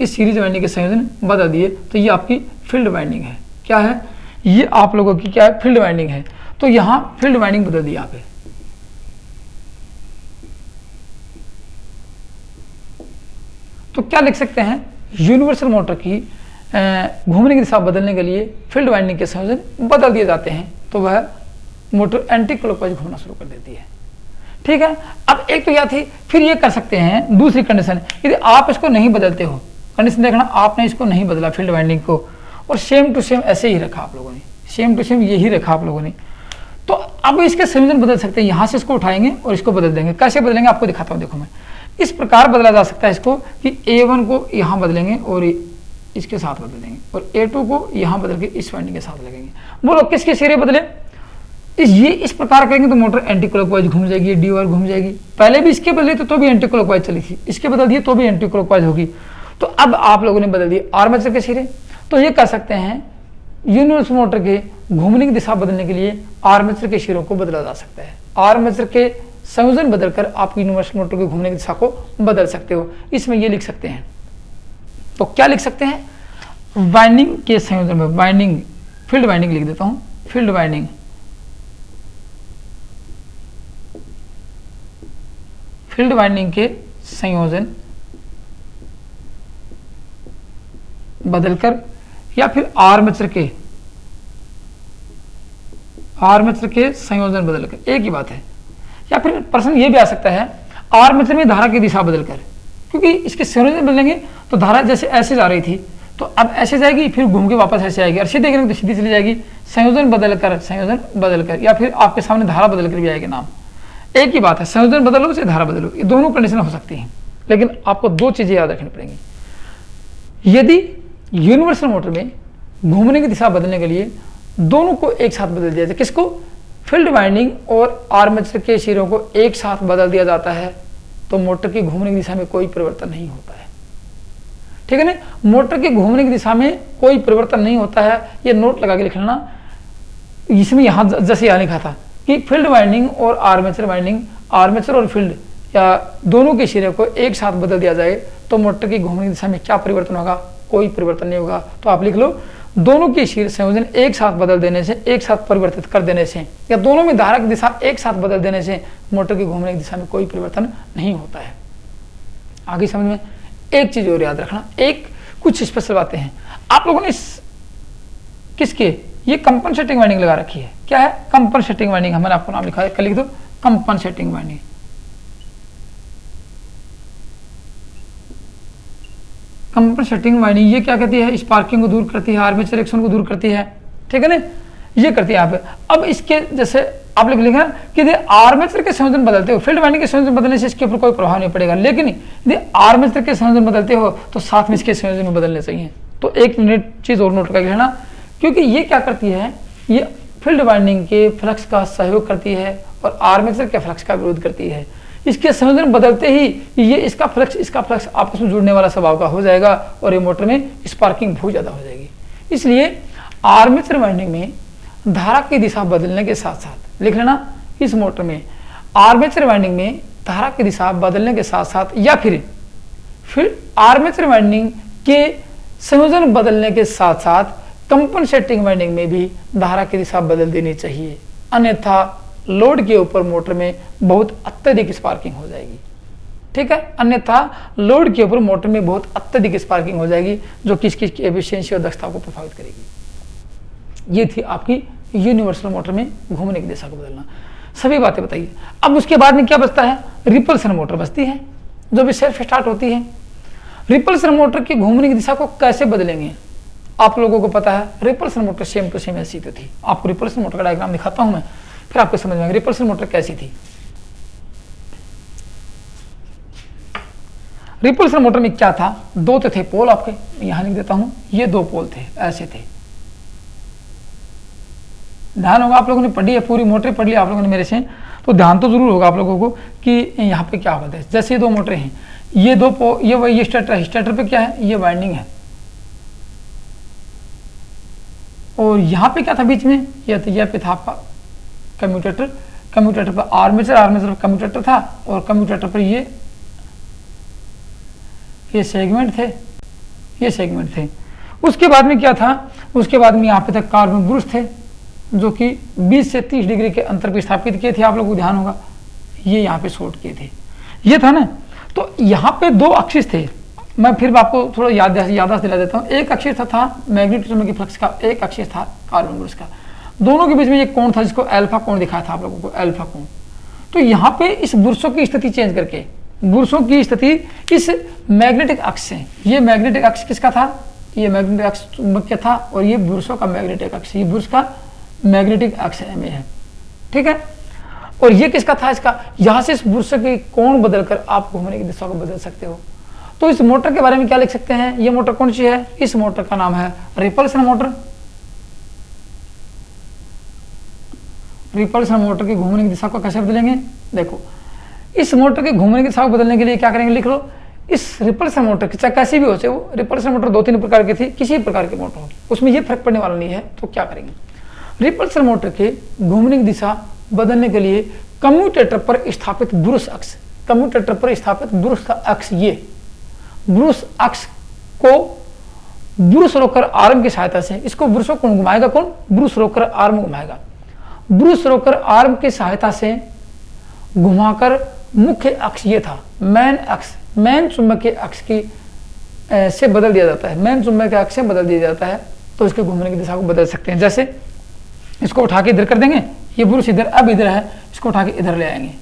इस सीरीज वाइंडिंग के संयोजन बदल दिए। तो ये आपकी फील्ड वाइंडिंग है। क्या है? ये आप लोगों की क्या है? फील्ड वाइंडिंग है। तो यहाँ फील्ड वाइंडिंग बदल दी यहाँ पे। तो क्या लिख सकते हैं? यूनिवर्सल मोटर की घूमने की दिशा बदलने के लिए फील्ड वाइंडिंग के संयोजन बदल दिए जाते हैं, तो वह मोटर एंटी क्लॉकवाइज घूमना शुरू कर देती है, ठीक है। अब एक तो यह थी, फिर ये कर सकते हैं दूसरी कंडीशन, यदि आप इसको नहीं बदलते हो, कंडीशन देखना, आपने इसको नहीं बदला फील्ड वाइंडिंग को, और सेम टू सेम ऐसे ही रखा आप लोगों ने, सेम टू सेम यही रखा आप लोगों ने, तो अब इसके संयोजन बदल सकते हैं। यहाँ से इसको उठाएंगे और इसको बदल देंगे। कैसे बदलेंगे आपको दिखाता हूँ। देखो, मैं इस प्रकार बदला जा सकता है इसको कि A1 को यहाँ बदलेंगे और इसके साथ बदल देंगे, और A2 को यहाँ बदल के इस वाइंडिंग के साथ लगेंगे। बोलो किसके सिरे बदले? इस प्रकार करेंगे तो मोटर एंटी क्लॉकवाइज घूम जाएगी, DOR घूम जाएगी। पहले भी इसके बदले तो भी एंटी क्लॉकवाइज चली थी, इसके बदल दिए तो भी एंटी क्लॉकवाइज होगी। तो अब आप लोगों ने बदल दिए आर्मेचर के सिरे, तो ये कर सकते हैं यूनिवर्सल मोटर के घूमने की दिशा बदलने के लिए आर्मेचर के सिरों को बदला जा सकता है। आर्मेचर के संयोजन बदलकर आप यूनिवर्सल मोटर के घूमने की दिशा को बदल सकते हो। इसमें ये लिख सकते हैं, तो क्या लिख सकते हैं, वाइंडिंग के संयोजन में, वाइंडिंग फील्ड वाइंडिंग लिख देता हूं, फील्ड वाइंडिंग के संयोजन बदलकर, या फिर आर्मेचर के संयोजन बदलकर, एक ही बात है। या फिर प्रश्न ये भी आ सकता है आर्मेचर में धारा की दिशा बदलकर, क्योंकि इसके संयोजन बदलेंगे तो धारा जैसे ऐसे जा रही थी तो अब ऐसे जाएगी, फिर घूम के वापस ऐसे आएगी, और सीधे करेंगे तो सीधी चली जाएगी। संयोजन बदलकर, या फिर आपके सामने धारा बदलकर भी आएगी नाम, एक ही बात है, संयोजन बदलो से धारा बदलो, ये दोनों कंडीशन हो सकती हैं। लेकिन आपको दो चीजें याद रखनी पड़ेंगी। यदि यूनिवर्सल मोटर में घूमने की दिशा बदलने के लिए दोनों को एक साथ बदल दिया जाए, किसको, फील्ड वाइंडिंग और आर्मेचर के सिरों को एक साथ बदल दिया जाता है, तो मोटर की घूमने की दिशा में कोई परिवर्तन नहीं होता है। ठीक है ना, मोटर के घूमने की दिशा में कोई परिवर्तन नहीं होता है। ये नोट लगा के लिख लेना, इसमें यहां जैसे यहाँ लिखा था कि फील्ड वाइंडिंग और आर्मेचर वाइंडिंग, आर्मेचर और फील्ड या दोनों के सिरे को एक साथ बदल दिया जाए तो मोटर की घूमने की दिशा में क्या परिवर्तन होगा, कोई परिवर्तन नहीं होगा। तो आप लिख लो, दोनों के सिर संयोजन एक साथ बदल देने से, एक साथ परिवर्तित कर देने से, या दोनों में धारा की दिशा एक साथ बदल देने से मोटर की घूमने की दिशा में कोई परिवर्तन नहीं होता है। आगे समझ में एक चीज और याद रखना, एक कुछ स्पेशल बातें हैं। आप लोगों ने इस किसके, ये कंपनसेटिंग वाइंडिंग लगा रखी है, क्या है, कंपनसेटिंग वाइंडिंग, हमने आपको नाम लिखा है, कल लिख दो कंपनसेटिंग वाइंडिंग। कंपनसेटिंग वाइंडिंग ये क्या कहती है, स्पार्किंग को दूर करती है, आर्मेचर रिएक्शन को दूर करती है, ठीक है ना, ये करती है यहाँ पे। अब इसके जैसे आप लोग लिखा कि यदि आर्मेचर के संयोजन बदलते हो, फील्ड वाइंडिंग के संयोजन बदलने से इसके ऊपर कोई प्रभाव नहीं पड़ेगा, लेकिन यदि आर्मेचर के संयोजन बदलते हो तो साथ में इसके संयोजन में बदलने चाहिए। तो एक चीज और नोट करके लेना, क्योंकि ये क्या करती है, ये फील्ड वाइंडिंग के फ्लक्स का सहयोग करती है और आर्मेचर के फ्लक्स का विरोध करती है। इसके संयोजन बदलते ही ये इसका फ्लक्स आपस में जुड़ने वाला स्वभाव का हो जाएगा और ये मोटर में स्पार्किंग बहुत ज्यादा हो जाएगी। इसलिए आर्मेचर वाइंडिंग में धारा की दिशा बदलने के साथ साथ, लिख लेना, इस मोटर में आर्मेचर वाइंडिंग में धारा की दिशा बदलने के साथ साथ, या फिर आर्मेचर वाइंडिंग के संयोजन बदलने के साथ साथ कंपनसेटिंग वाइंडिंग में भी धारा की दिशा बदल देनी चाहिए, अन्यथा लोड के ऊपर मोटर में बहुत अत्यधिक स्पार्किंग हो जाएगी। ठीक है, अन्यथा लोड के ऊपर मोटर में बहुत अत्यधिक स्पार्किंग हो जाएगी, जो किसकी एफिशिएंसी और दक्षता को प्रभावित करेगी। ये थी आपकी यूनिवर्सल मोटर में घूमने की दिशा को बदलना। सभी बातें बताइए। अब उसके बाद में क्या बचता है, रिपल्सन मोटर बचती है, जो भी सेल्फ स्टार्ट होती है। रिपल्सन मोटर की घूमने की दिशा को कैसे बदलेंगे, आप लोगों को पता है। Repulsion motor same to same ऐसी तो थी। आपको रिपल्सन मोटर का डायग्राम दिखाता हूं मैं, फिर आपको समझ में आएगा रिपल्सन मोटर कैसी थी। रिपल्सन मोटर में क्या था, दो तो थे पोल, आपके यहां लिख देता हूं, ये दो पोल थे, ऐसे थे। ध्यान होगा, आप लोगों ने पढ़ी है, पूरी मोटर पढ़ लिया आप लोगों ने मेरे से, तो ध्यान तो जरूर होगा आप लोगों को कि यहाँ पे क्या होता है। जैसे ये दो मोटरें हैं, ये दो ये स्टार्टर है, स्टार्टर पे क्या है, ये वाइंडिंग है, और यहाँ पे क्या था बीच में, ये पे था आपका कम्यूटेटर, कम्यूटेटर पर आर्मेचर, आर्मेचर पर कम्यूटेटर था, और कम्यूटेटर पर ये सेगमेंट थे, ये सेगमेंट थे। उसके बाद में क्या था, उसके बाद में यहाँ पे तक कार्बन ब्रुश थे, जो कि 20 से 30 डिग्री के अंतर पर स्थापित किए थे, आप लोगों को ध्यान होगा, ये यहाँ पे शॉर्ट किए थे, ये था ना। तो यहाँ पे दो अक्षिस थे, मैं फिर आपको थोड़ा याददाश्त दिला देता हूँ। एक अक्षिस था मैग्नेटिज्म की फ्लक्स का, एक अक्षिस था कार्बन ब्रुश का, दोनों के बीच में एक कोण था जिसको अल्फा कोण दिखाया था आप लोगों को, अल्फा कोण। तो यहाँ पे इस बुरसों की स्थिति चेंज करके, बुरसों की स्थिति इस मैग्नेटिक अक्ष से, ये मैग्नेटिक अक्ष किसका था, ये मैग्नेटिक अक्ष चुंबकीय था, और ये बुरसों का मैग्नेटिक अक्ष, ये बुरस का मैग्नेटिक अक्ष में है, ठीक है। और ये किसका था, इसका, यहां से इस बुरसों की कोण बदलकर आप घूमने की दिशा को बदल सकते हो। तो इस मोटर के बारे में क्या लिख सकते हैं, ये मोटर कौन सी है, इस मोटर का नाम है रिपल्सन मोटर। रिपल्सन मोटर की घूमने की दिशा को कैसे बदलेंगे, देखो, इस मोटर के घूमने की दिशा को बदलने के लिए क्या करेंगे, लिख लो, इस रिपल्सन मोटर की, चाहे कैसी भी हो, चाहे वो रिपल्सन मोटर 2-3 प्रकार की थी, किसी प्रकार की मोटर हो, उसमें ये फर्क पड़ने वाला नहीं है। तो क्या करेंगे, रिपल्सन मोटर के घूमने की दिशा बदलने के लिए कम्यूटेटर पर स्थापित ब्रूस अक्ष, कम्यूटेटर पर स्थापित ब्रूस का अक्ष, ये ब्रूस अक्ष को ब्रूस रोकर आर्म की सहायता से, इसको ब्रूसों को घुमाएगा कौन? ब्रूस रोकर आर्म घुमाएगा। ब्रूस रोकर आर्म की सहायता से घुमाकर मुख्य अक्ष ये था, मेन अक्ष, मेन चुंबकीय अक्ष की से बदल दिया जाता है, मेन चुंबकीय अक्ष से बदल दिया जाता है। तो इसके घूमने की दिशा को बदल सकते हैं। जैसे इसको उठा के इधर कर देंगे, ये ब्रूस इधर अब इधर है, इसको उठा के इधर ले आएंगे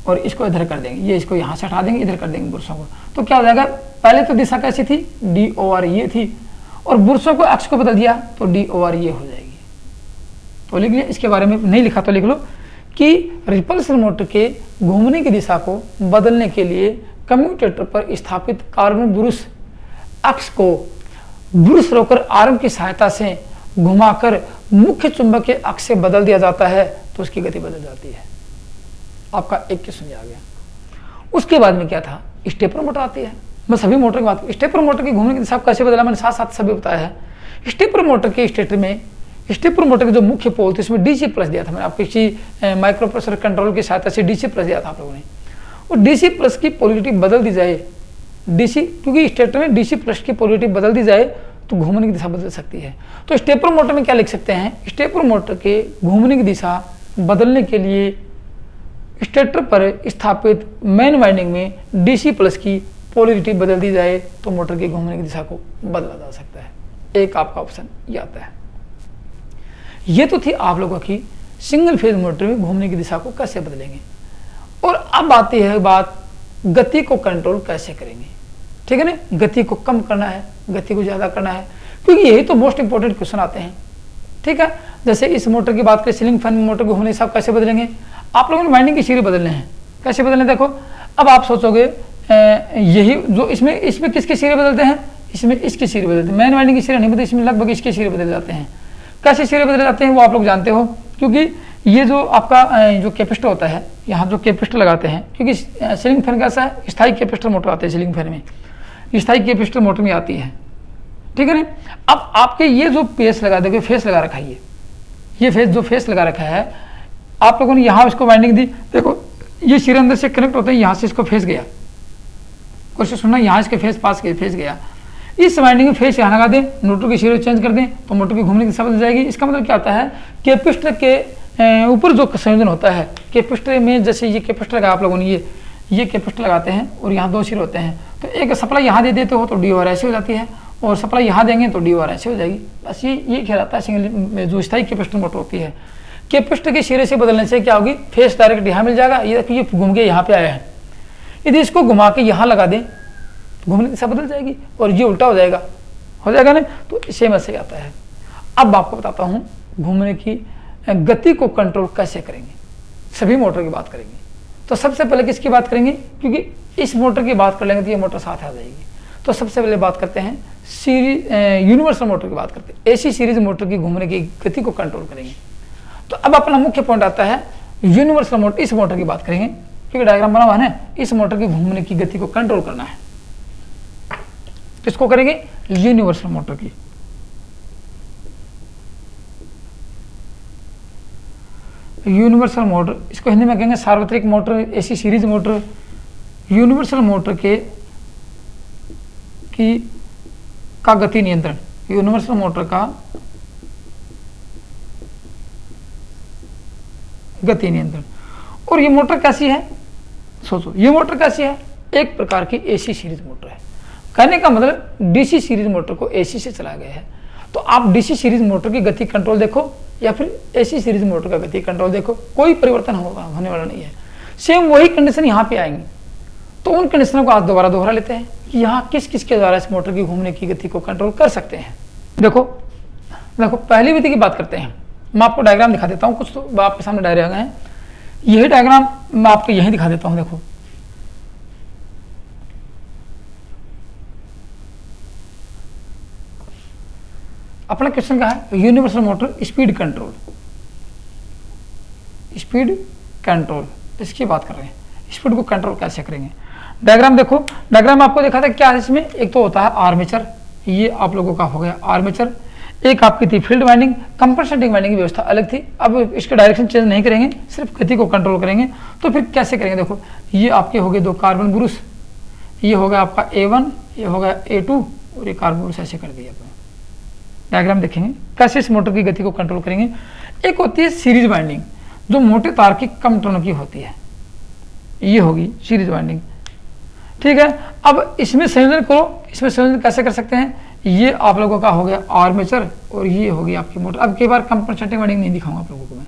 और इसको इधर कर देंगे, ये इसको यहाँ से हटा देंगे, इधर कर देंगे ब्रूसों को। तो क्या हो जाएगा? पहले तो दिशा कैसी थी? डी ओ आर ये थी, और ब्रूसों को अक्ष को बदल दिया तो डी ओ आर ये हो जाएगी। तो लिख लिया, इसके बारे में नहीं लिखा तो लिख लो कि रिपल्सन मोटर के घूमने की दिशा को बदलने के लिए कम्यूटेटर पर स्थापित कार्बन ब्रूस अक्ष को ब्रूस रोकर आर्म की सहायता से घुमाकर मुख्य चुंबकीय अक्ष से बदल दिया जाता है, तो उसकी गति बदल जाती है। आपका एक क्वेश्चन आ गया। उसके बाद में क्या था? स्टेपर मोटर आती है। मैं सभी मोटर की बात, स्टेपर मोटर की घूमने की दिशा कैसे बदला मैंने साथ साथ सभी बताया है। स्टेपर मोटर के स्टेटर में, स्टेपर मोटर के जो मुख्य पोल थे इसमें डीसी प्लस दिया था मैंने आपको, किसी माइक्रो प्रेशर कंट्रोल की सहायता से डीसी प्लस दिया था आप लोगों ने। और डीसी प्लस की पोलरिटी बदल दी जाए, डीसी, क्योंकि स्टेटर में डीसी प्लस की पोलरिटी बदल दी जाए तो घूमने की दिशा बदल सकती है। तो स्टेपर मोटर में क्या लिख सकते हैं? स्टेपर मोटर के घूमने की दिशा बदलने के लिए स्टेटर पर स्थापित मेन वाइंडिंग में डीसी प्लस की पोलरिटी बदल दी जाए तो मोटर के घूमने की दिशा को बदला जा सकता है। एक आपका ऑप्शन ये आता है। ये तो थी आप लोगों की सिंगल फेज मोटर में घूमने की दिशा को कैसे बदलेंगे। और अब आती है बात, गति को कंट्रोल कैसे करेंगे। ठीक है ना, गति को कम करना है, गति को ज्यादा करना है, क्योंकि यही तो मोस्ट इंपॉर्टेंट क्वेश्चन आते हैं। ठीक है, जैसे इस मोटर की बात करें, सीलिंग फैन मोटर को घूमने सब कैसे बदलेंगे। आप लोगों ने वाइंडिंग की सीरी बदलने हैं, कैसे बदलने? देखो अब आप सोचोगे यही जो इसमें किसकी सीरी बदलते हैं? इसमें इसकी सीरी बदलते हैं, मेन वाइंडिंग की सीरी नहीं बदलती, इसमें लगभग इसकी सीरी बदल जाते हैं। कैसे सीरी बदल जाते हैं वो आप लोग जानते हो, क्योंकि ये जो आपका जो कैपेसिटर होता है, यहाँ जो कैपेसिटर लगाते हैं, क्योंकि सीलिंग फैन कैसा है? स्थायी कैपेसिटर मोटर आते हैं सीलिंग फैन में, स्थायी कैपेसिटर मोटर में आती है। ठीक है ना। अब आपके ये जो पेस लगा दोगे, फेस लगा रखा है, ये फेस जो फेस लगा रखा है, आप लोगों ने यहाँ इसको वाइंडिंग दी, देखो ये सिरे अंदर से कनेक्ट होते हैं, यहाँ से इसको फेस गया, क्वेश्चन सुनना, यहाँ इसके फेस पास गए, फेस गया, इस वाइंडिंग में फेस यहाँ लगा दें, मोटर की सिरे चेंज कर दें तो मोटर की घूमने की दिशा बदल जाएगी। इसका मतलब क्या होता है? कैपेसिटर के ऊपर जो संयोजन होता है, कैपेसिटर में जैसे ये कैपेसिटर लगा आप लोगों ने, ये कैपेसिटर लगाते हैं और यहाँ दो सिरे होते हैं, तो एक सप्लाई यहाँ दे देते हो तो डी और ऐसे हो जाती है, और सप्लाई यहाँ देंगे तो डी और ऐसे हो जाएगी। बस ये खेल आता है सिंगल में जो स्थायी कैपेसिटर मोटर होती है। कैपेसिटर के सिरे से बदलने से क्या होगी? फेस डायरेक्ट यहाँ मिल जाएगा, ये घूम के यहाँ पे आया है, यदि इसको घुमा के यहाँ लगा दें तो घूमने की दिशा बदल जाएगी और ये उल्टा हो जाएगा ना। तो सेम ऐसे आता है। अब आपको बताता हूँ घूमने की गति को कंट्रोल कैसे करेंगे। सभी मोटर की बात करेंगे, तो सबसे पहले किसकी बात करेंगे? क्योंकि इस मोटर की बात कर लेंगे तो ये मोटर साथ आ जाएगी। तो सबसे पहले बात करते हैं यूनिवर्सल मोटर की बात करते हैं। एसी सीरीज मोटर की घूमने की गति को कंट्रोल करेंगे। तो अब अपना मुख्य पॉइंट आता है यूनिवर्सल मोटर, इस मोटर की बात करेंगे क्योंकि डायग्राम बना हुआ है ना, इस मोटर की घूमने की गति को कंट्रोल करना है। किसको करेंगे? यूनिवर्सल मोटर की। यूनिवर्सल मोटर, इसको हिंदी में कहेंगे सार्वत्रिक motor, AC series motor. Universal motor का गति नियंत्रण, यूनिवर्सल मोटर का गति नियंत्रण। और ये मोटर कैसी है? सोचो, ये मोटर कैसी है? एक प्रकार की एसी सीरीज मोटर है। कहने का मतलब डीसी सीरीज मोटर को एसी से चला गया है। तो आप डीसी सीरीज मोटर की गति कंट्रोल देखो या फिर एसी सीरीज मोटर का गति कंट्रोल देखो, कोई परिवर्तन होने वाला नहीं है। सेम वही कंडीशन यहाँ पे आएंगी। तो उन कंडीशनों को आज दोबारा दोहरा लेते हैं कि यहाँ किस किस के द्वारा इस मोटर की घूमने की गति को कंट्रोल कर सकते हैं। देखो पहली विधि की बात करते हैं। मैं आपको डायग्राम दिखा देता हूँ, कुछ तो आपके सामने डायग्राम है, यही डायग्राम मैं आपको यहीं दिखा देता हूँ। देखो अपना क्वेश्चन क्या है? Universal motor speed control, speed control, इसकी बात कर रहे हैं। स्पीड को कंट्रोल कैसे करेंगे? डायग्राम देखो, डायग्राम आपको देखा था क्या है इसमें? एक तो होता है आर्मेचर, ये आप लोगों का हो गया आर्मेचर। एक आपकी थी फील्ड वाइंडिंग, कंपनसेटिंग वाइंडिंग की व्यवस्था अलग थी। अब इसके डायरेक्शन चेंज नहीं करेंगे, सिर्फ गति को कंट्रोल करेंगे। तो फिर कैसे करेंगे, देखो ये आपके हो गए 2 कार्बन ब्रूस, ये हो गया आपका A1, ये हो गया A2 और ये कार्बन ब्रूस ऐसे कर दिया। डायग्राम देखेंगे कैसे इस मोटर की गति को कंट्रोल करेंगे। एक होती है सीरीज वाइंडिंग जो मोटे तार की कम टर्न की होती है, ये होगी सीरीज वाइंडिंग, ठीक है। अब इसमें संयोजन करो, इसमें संयोजन कैसे कर सकते हैं, ये आप लोगों का हो गया आर्मेचर और ये होगी आपकी मोटर। अब कई बार कंपनसेटिंग वाइंडिंग नहीं दिखाऊंगा आप लोगों को मैं,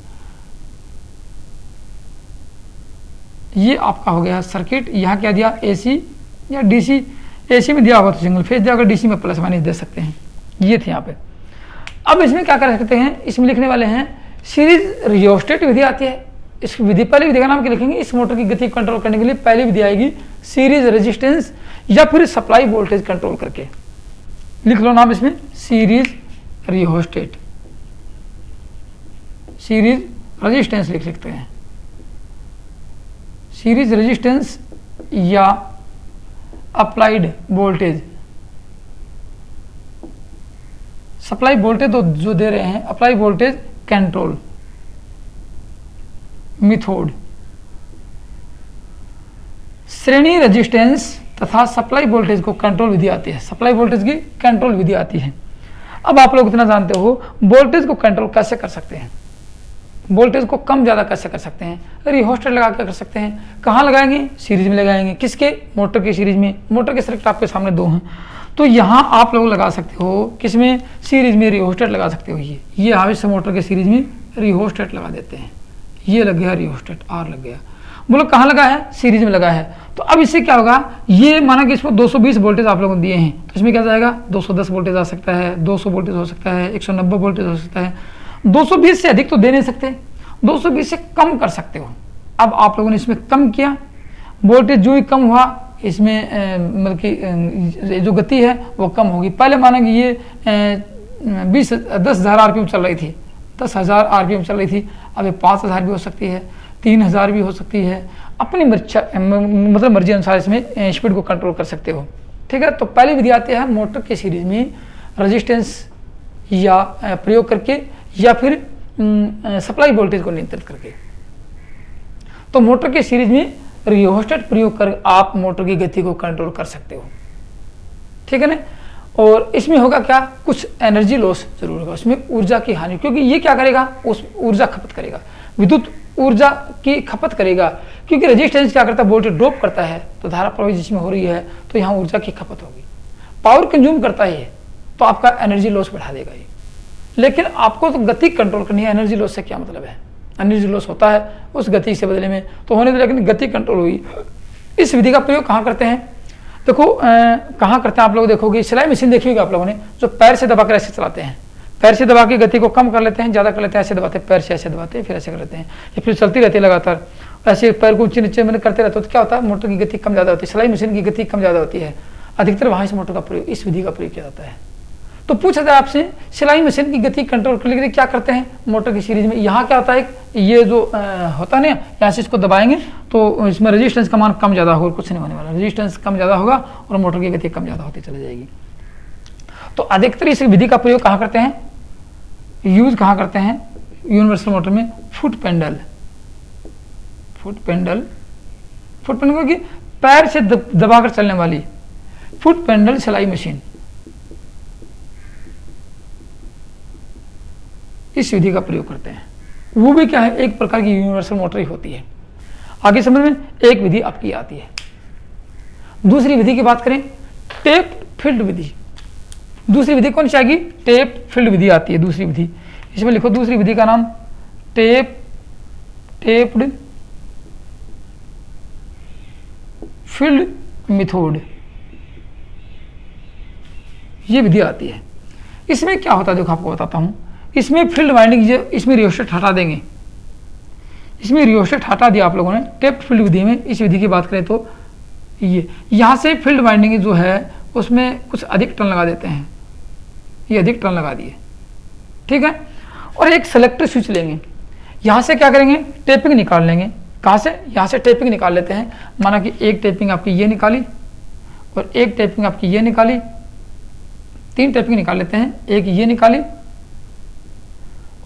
ये आपका हो गया सर्किट। यहाँ क्या दिया, AC या DC, AC में दिया होगा तो सिंगल फेज दिया होगा, DC में प्लस माइनस दे सकते हैं, ये थे यहाँ पे। अब इसमें क्या कर सकते हैं, इसमें लिखने वाले हैं सीरीज रियोस्टेट विधि आती है। इस विधि, पहली विधि का नाम क्या लिखेंगे, इस मोटर की गति कंट्रोल करने के लिए पहली विधि आएगी सीरीज रेजिस्टेंस या फिर सप्लाई वोल्टेज कंट्रोल करके, लिख लो नाम इसमें सीरीज रियोस्टेट, सीरीज रेजिस्टेंस लिख सकते हैं, सीरीज रेजिस्टेंस या अप्लाइड वोल्टेज। सप्लाई वोल्टेज तो जो दे रहे हैं, अप्लाई वोल्टेज कंट्रोल मेथड। श्रेणी रेजिस्टेंस तथा सप्लाई वोल्टेज को कंट्रोल विधि आती है, सप्लाई वोल्टेज की कंट्रोल विधि आती है। अब आप लोग इतना जानते हो वोल्टेज को कंट्रोल कैसे कर सकते हैं, वोल्टेज को कम ज़्यादा कैसे कर सकते हैं, रिहोस्टेट लगा के कर सकते हैं। कहाँ लगाएंगे, सीरीज में लगाएंगे, किसके, मोटर की सीरीज में। मोटर के सर्किट आपके सामने 2 हैं, तो यहाँ आप लोग लगा सकते हो किसमें, सीरीज में रिहोस्टेट लगा सकते हो। ये हम इस मोटर के सीरीज में रिहोस्टेट लगा देते हैं, ये लग गया रिहोस्टेट, आर लग गया। बोलो कहाँ लगा है, सीरीज में लगा है। तो अब इससे क्या होगा, ये माना कि इसमें 220 वोल्टेज आप लोगों को दिए हैं, तो इसमें क्या जाएगा, 210 वोल्टेज आ सकता है, 200 वोल्टेज हो सकता है, 190 वोल्टेज हो सकता है। 220 से अधिक तो दे नहीं सकते, 220 से कम कर सकते हो। अब आप लोगों ने इसमें कम किया, वोल्टेज जो ही कम हुआ इसमें मतलब कि जो गति है वो कम होगी। पहले माना कि ये 10,000 RPM चल रही थी, 10,000 RPM चल रही थी, अब ये 5,000 भी हो सकती है, 3,000 भी हो सकती है। अपनी मतलब मर्जी अनुसार इसमें स्पीड को कंट्रोल कर सकते हो, ठीक है। तो पहली विधि आती है मोटर के सीरीज में रेजिस्टेंस या प्रयोग करके या फिर सप्लाई वोल्टेज को नियंत्रित करके। तो मोटर के सीरीज में रियोस्टेट प्रयोग कर आप मोटर की गति को कंट्रोल कर सकते हो, ठीक है ना। और इसमें होगा क्या, कुछ एनर्जी लॉस जरूर होगा, उसमें ऊर्जा की हानि, क्योंकि ये क्या करेगा, उस ऊर्जा खपत करेगा, विद्युत ऊर्जा की खपत करेगा। क्योंकि रेजिस्टेंस क्या करता है, वोल्टेज ड्रॉप करता है, तो धारा प्रवाह जिसमें हो रही है तो यहाँ ऊर्जा की खपत होगी, पावर कंज्यूम करता है, तो आपका एनर्जी लॉस बढ़ा देगा ये। लेकिन आपको तो गति कंट्रोल करनी है, एनर्जी लॉस से क्या मतलब है, एनर्जी लॉस होता है उस गति से बदले में तो होने दो, लेकिन गति कंट्रोल हुई। इस विधि का प्रयोग कहाँ करते हैं, देखो कहाँ करते हैं आप लोग देखोगे, सिलाई मशीन देखिएगा आप लोगों ने, जो पैर से दबाकर ऐसे चलाते हैं, पैर से दबा के गति को कम कर लेते हैं, ज़्यादा कर लेते हैं, ऐसे दबाते हैं, पैर से ऐसे दबाते हैं, फिर ऐसे कर लेते हैं, या फिर चलती रहती है लगातार, ऐसे पैर को ऊंचे नीचे मैंने करते रहते हो, तो क्या होता है, मोटर की गति कम ज़्यादा होती है, सिलाई मशीन की गति कम ज़्यादा होती है। अधिकतर वहाँ इस मोटर का प्रयोग, इस विधि का प्रयोग किया जाता है। तो पूछा जाए आपसे, सिलाई मशीन की गति कंट्रोल करने के लिए क्या करते हैं मोटर की सीरीज में, यहाँ क्या होता है, ये जो होता है ना, यहाँ से इसको दबाएंगे तो इसमें रेजिस्टेंस का मान कम ज़्यादा होगा, कुछ नहीं होने वाला, रेजिस्टेंस कम ज़्यादा होगा और मोटर की गति कम ज़्यादा होती चली जाएगी। तो अधिकतर इस विधि का प्रयोग कहाँ करते हैं, यूज कहाँ करते हैं, यूनिवर्सल मोटर में फुट पेंडल, फुट पेंडल क्योंकि पैर से दबाकर चलने वाली फुट पेंडल सिलाई मशीन, इस विधि का प्रयोग करते हैं। वो भी क्या है, एक प्रकार की यूनिवर्सल मोटर ही होती है। आगे समझ में, एक विधि आपकी आती है। दूसरी विधि की बात करें, टेप फील्ड विधि। दूसरी विधि कौन सी आएगी, टेप फील्ड विधि आती है दूसरी विधि। इसमें लिखो दूसरी विधि का नाम टेप्ड फील्ड मेथड, ये विधि आती है। इसमें क्या होता है देखो आपको बताता हूं, इसमें फील्ड वाइंडिंग, इसमें रियोस्टेट हटा देंगे, इसमें रियोस्टेट हटा दिया आप लोगों ने टेप्ड फील्ड विधि में। इस विधि की बात करें तो ये यहाँ से फील्ड वाइंडिंग जो है उसमें कुछ अधिक टर्न लगा देते हैं, ये अधिक टर्न लगा दिए, ठीक है। और एक सेलेक्टर स्विच लेंगे, यहाँ से क्या करेंगे, टेपिंग निकाल लेंगे। कहाँ से, यहाँ से टेपिंग निकाल लेते हैं। माना कि एक टेपिंग आपकी ये निकाली और एक टेपिंग आपकी ये निकाली, 3 टेपिंग निकाल लेते हैं, एक ये निकाली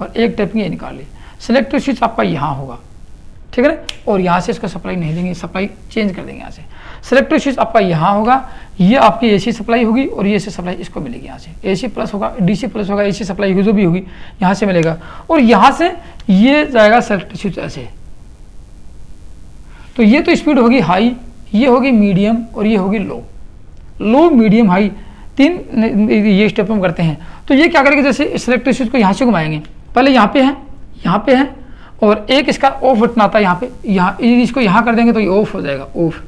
और एक टैपिंग ये निकाल ली। सिलेक्टिव स्विच आपका यहाँ होगा, ठीक है ना, और यहाँ से इसको सप्लाई नहीं देंगे, सप्लाई चेंज कर देंगे यहाँ से। सिलेक्टिव स्विच आपका यहाँ होगा, ये आपकी एसी सप्लाई होगी और ये सप्लाई इसको मिलेगी यहाँ से, एसी प्लस होगा, डीसी प्लस होगा, एसी सप्लाई होगी, जो भी होगी यहाँ से मिलेगा, और यहाँ से ये जाएगा सिलेक्टिव स्विच ऐसे। तो ये तो स्पीड होगी हाई, ये होगी मीडियम और ये होगी लो। लो, मीडियम, हाई, 3 ये स्टेप हम करते हैं। तो ये क्या करेंगे, जैसे सिलेक्टिव स्विच को यहाँ से घुमाएंगे, पहले यहाँ पे है, यहाँ पे है, और एक इसका ऑफ बटन आता है यहाँ पे, यहाँ इसको यहाँ कर देंगे तो ये ऑफ हो जाएगा, ऑफ,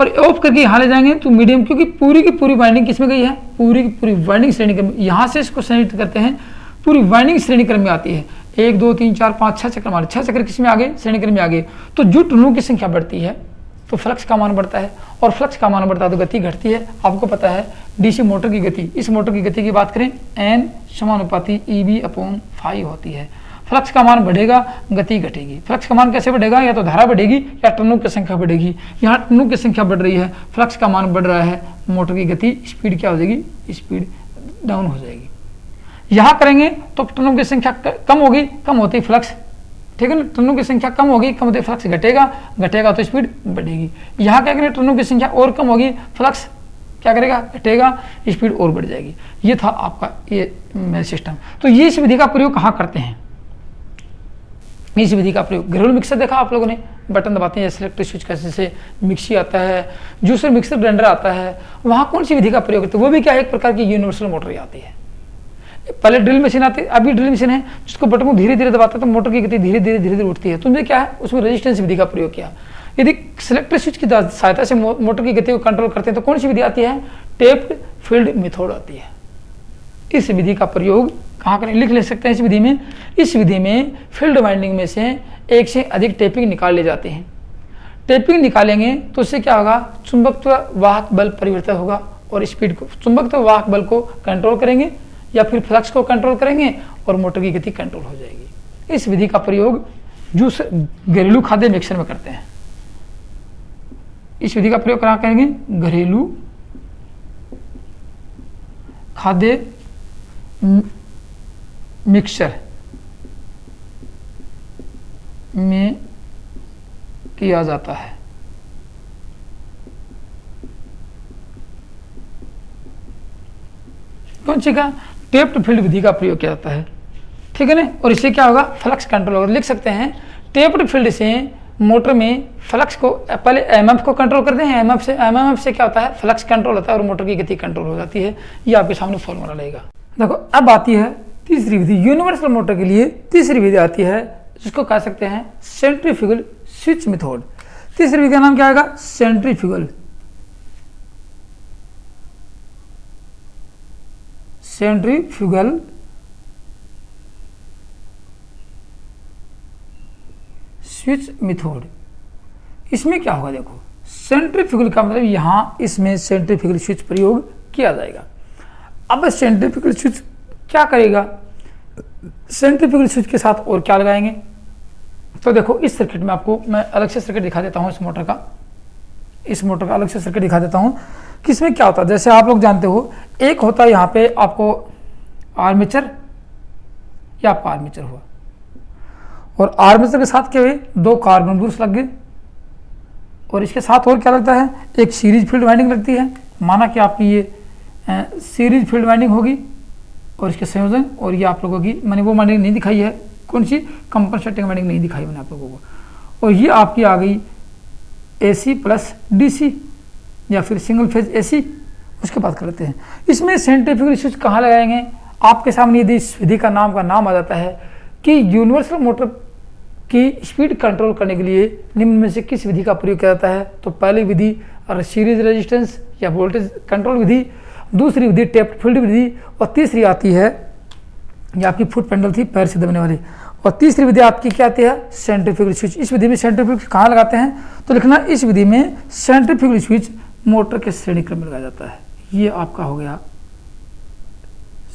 और ऑफ करके यहाँ ले जाएंगे तो मीडियम, क्योंकि पूरी की पूरी वाइंडिंग किस में गई है, पूरी की पूरी वाइंडिंग श्रेणी क्रम, यहाँ से इसको सेलेक्ट करते हैं, पूरी वाइंडिंग श्रेणी क्रम में आती है। 1 2 3 4 5 6 चक्कर मारे, 6 चक्कर किस में आ गए, श्रेणी क्रम में आ गए। तो जो टर्नों की संख्या बढ़ती है तो फ्लक्स का मान बढ़ता है, और फ्लक्स का मान बढ़ता है तो गति घटती है। आपको पता है डीसी मोटर की गति, इस मोटर की गति की बात करें n समानुपाती EB/φ होती है। फ्लक्स का मान बढ़ेगा, गति घटेगी। फ्लक्स का मान कैसे बढ़ेगा, या तो धारा बढ़ेगी या टर्नों की संख्या बढ़ेगी। यहाँ टर्नों की संख्या बढ़ रही है, फ्लक्स का मान बढ़ रहा है, मोटर की गति, स्पीड क्या हो जाएगी, स्पीड डाउन हो जाएगी। यहाँ करेंगे तो टर्नों की संख्या कम होगी, कम होती फ्लक्स, ठीक है ना, टर्नों की संख्या कम होगी, कम होती फ्लक्स घटेगा, घटेगा तो स्पीड बढ़ेगी। यहाँ क्या करेंगे, टर्नों की संख्या और कम होगी, फ्लक्स क्या करेगा, घटेगा, स्पीड और बढ़ जाएगी। ये था आपका ये सिस्टम। तो ये इस विधि का प्रयोग कहाँ करते हैं, इस विधि का प्रयोग घरेलू मिक्सर देखा आप लोगों ने, बटन दबाते हैं, सिलेक्टिव स्विच कैसे से मिक्सी आता है, जूसर मिक्सर ब्लेंडर आता है, वहाँ कौन सी विधि का प्रयोग करते हैं, वो भी क्या है, एक प्रकार की यूनिवर्सल मोटर आती है। पहले ड्रिल मशीन आती है, अभी ड्रिल मशीन है जिसको बटन को धीरे धीरे दबाता है तो मोटर की गति धीरे धीरे उठती है। तुमने क्या है, उसमें रेजिस्टेंस विधि का प्रयोग किया। यदि सिलेक्टिव स्विच की सहायता से मोटर की गति को कंट्रोल करते हैं तो कौन सी विधि आती है, टेप्ड फील्ड मेथड आती है। इस विधि का प्रयोग कहाँ करें, लिख ले सकते हैं इस विधि में। इस विधि में फील्ड वाइंडिंग में से एक से अधिक टेपिंग निकाल ले जाते हैं। टेपिंग निकालेंगे तो उससे क्या होगा, चुंबकत्व वाहक बल परिवर्तन होगा और स्पीड को, चुंबकत्व वाहक बल को कंट्रोल करेंगे या फिर फ्लक्स को कंट्रोल करेंगे और मोटर की गति कंट्रोल हो जाएगी। इस विधि का प्रयोग जूस घरेलू खाद्य मिक्सर में करते हैं। इस विधि का प्रयोग कहाँ करेंगे, घरेलू खाद्य मिक्सर में किया जाता है। कौन सी का, टेप्ड फील्ड विधि का प्रयोग किया जाता है, ठीक है ना, और इससे क्या होगा, फ्लक्स कंट्रोल होगा। लिख सकते हैं टेप्ड फील्ड से मोटर में फ्लक्स को, पहले एमएफ को कंट्रोल करते हैं, एमएफ से क्या होता है, फ्लक्स कंट्रोल होता है और मोटर की गति कंट्रोल हो जाती है। ये आपके सामने फॉर्मूला रहेगा। देखो अब आती है तीसरी विधि, यूनिवर्सल मोटर के लिए तीसरी विधि आती है जिसको कह सकते हैं सेंट्रीफ्यूगल स्विच मेथड। तीसरी विधि का नाम क्या आएगा, सेंट्रीफ्यूगल स्विच मेथड। इसमें क्या होगा, देखो सेंट्रीफ्यूगल का मतलब यहां इसमें सेंट्रीफ्यूगल स्विच प्रयोग किया जाएगा। अब सेंट्रीफ्यूगल स्विच क्या करेगा, सेंट्रीफ्यूगल स्विच के साथ और क्या लगाएंगे, तो देखो इस सर्किट में आपको मैं अलग से सर्किट दिखा देता हूं, इस मोटर का अलग से सर्किट दिखा देता हूं कि इसमें क्या होता है। जैसे आप लोग जानते हो, एक होता है यहाँ पे आपको आर्मेचर, या आपका आर्मेचर हुआ, और आर्मेचर के साथ क्या हुए, 2 कार्बन ब्रूस लग गए, और इसके साथ और क्या लगता है, एक सीरीज फील्ड वाइंडिंग लगती है। माना कि आपकी ये सीरीज फील्ड वाइंडिंग होगी और इसके संयोजन, और ये आप लोगों की मैंने वो वाइंडिंग नहीं दिखाई है, कौन सी, कंपनसेटिंग वाइंडिंग नहीं दिखाई मैंने आप लोगों को, और ये आपकी आ गई AC प्लस DC या फिर सिंगल फेज AC। उसके बाद कर लेते हैं इसमें सेंट्रीफ्यूगल स्विच कहाँ लगाएंगे। आपके सामने यदि इस विधि का नाम आ जाता है कि यूनिवर्सल मोटर की स्पीड कंट्रोल करने के लिए निम्न में से किस विधि का प्रयोग किया जाता है, तो पहली विधि और सीरीज रेजिस्टेंस या वोल्टेज कंट्रोल विधि, दूसरी विधि टेप्ड फील्ड विधि, और तीसरी आती है, ये आपकी फुट पेंडल थी पैर से दबने वाली, और तीसरी विधि आपकी क्या आती है, सेंट्रीफ्यूगल स्विच। इस विधि में सेंट्रीफ्यूगल कहाँ लगाते हैं, तो लिखना इस विधि में सेंट्रीफ्यूगल स्विच मोटर के श्रेणी क्रम में लगाया जाता है। ये आपका हो गया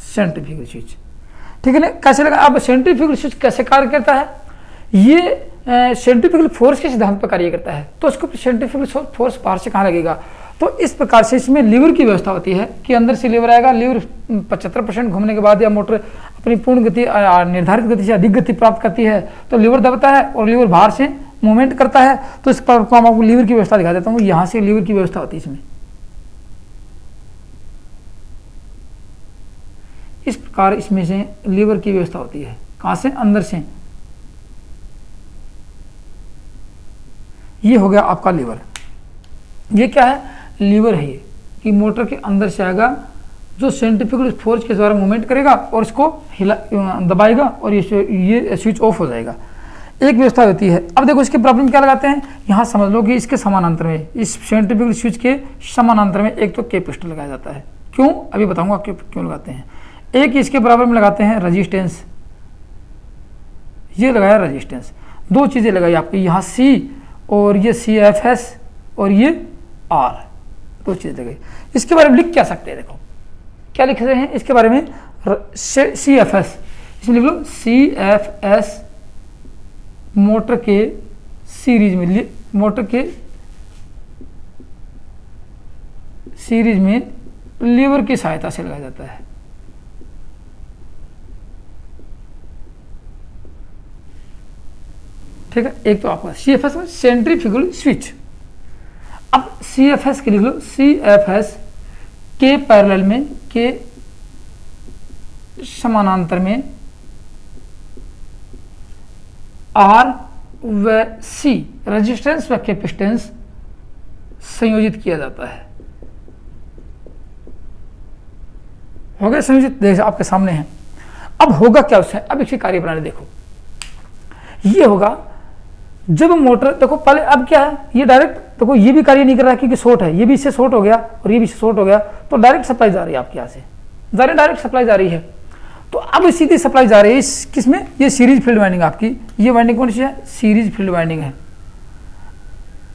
सेंट्रीफ्यूगल स्विच, ठीक है ना। कैसे लगा, अब सेंट्रीफ्यूगल स्विच कैसे कार्य करता है, ये सेंट्रीफ्यूगल फोर्स के सिद्धांत पर कार्य करता है। तो उसको सेंट्रीफ्यूगल फोर्स बाहर से कहाँ लगेगा, तो इस प्रकार से इसमें लीवर की व्यवस्था होती है कि अंदर से लीवर आएगा, लीवर 75% घूमने के बाद या मोटर अपनी पूर्ण गति निर्धारित गति से अधिक गति प्राप्त करती है तो लीवर दबता है और लीवर बाहर से मूवमेंट करता है। तो इस पर मैं आपको लीवर की व्यवस्था दिखा देता हूँ। यहाँ से लीवर की व्यवस्था होती है इसमें, इस प्रकार इसमें से लीवर की व्यवस्था होती है। कहाँ से? अंदर से। ये हो गया आपका लीवर। ये क्या है? लीवर है ये, कि मोटर के अंदर से आएगा जो सेंट्रीफ्यूगल फोर्स के द्वारा मूवमेंट करेगा और इसको हिला दबाएगा और ये स्विच ऑफ हो जाएगा। एक व्यवस्था होती है। अब देखो इसके प्रॉब्लम क्या लगाते हैं, यहाँ समझ लो कि इसके समानांतर में, इस सेंट्रीफ्यूगल स्विच के समानांतर में एक तो कैपेसिटर लगाया जाता है। क्यों? अभी बताऊंगा क्यों लगाते हैं। एक इसके बराबर में लगाते हैं रजिस्टेंस, ये लगाया रजिस्टेंस। दो चीज़ें लगाई आपकी, यहाँ सी और ये CFS और ये R, दो चीज़ें लगाई। इसके बारे में लिख क्या सकते हैं, देखो क्या लिख रहे हैं इसके बारे में, CFS, इसमें लिख लो CFS मोटर के सीरीज में, मोटर के सीरीज में लीवर की सहायता से लगाया जाता है। ठीक है, एक तो आपका CFS में सेंट्रीफ्यूगल स्विच। अब CFS के लिख लो, CFS के पैरेलल में, के समानांतर में R व C रेजिस्टेंस व कैपेसिटेंस संयोजित किया जाता है। हो गया संयोजित, देख आपके सामने है। अब होगा क्या उससे, अब इसकी कार्यप्रणाली देखो। ये होगा जब मोटर, देखो पहले अब क्या है, ये डायरेक्ट देखो ये भी कार्य नहीं कर रहा है क्योंकि शॉर्ट है, ये भी इससे शॉर्ट हो गया और ये भी इससे शॉर्ट हो गया, तो डायरेक्ट सप्लाई जा रही है आपके यहाँ से, डायरेक्ट सप्लाई जा रही है। तो अब सीधी सप्लाई जा रही है इस किसमें, ये सीरीज फील्ड वाइंडिंग आपकी, ये वाइंडिंग कौन सी है, सीरीज फील्ड वाइंडिंग है,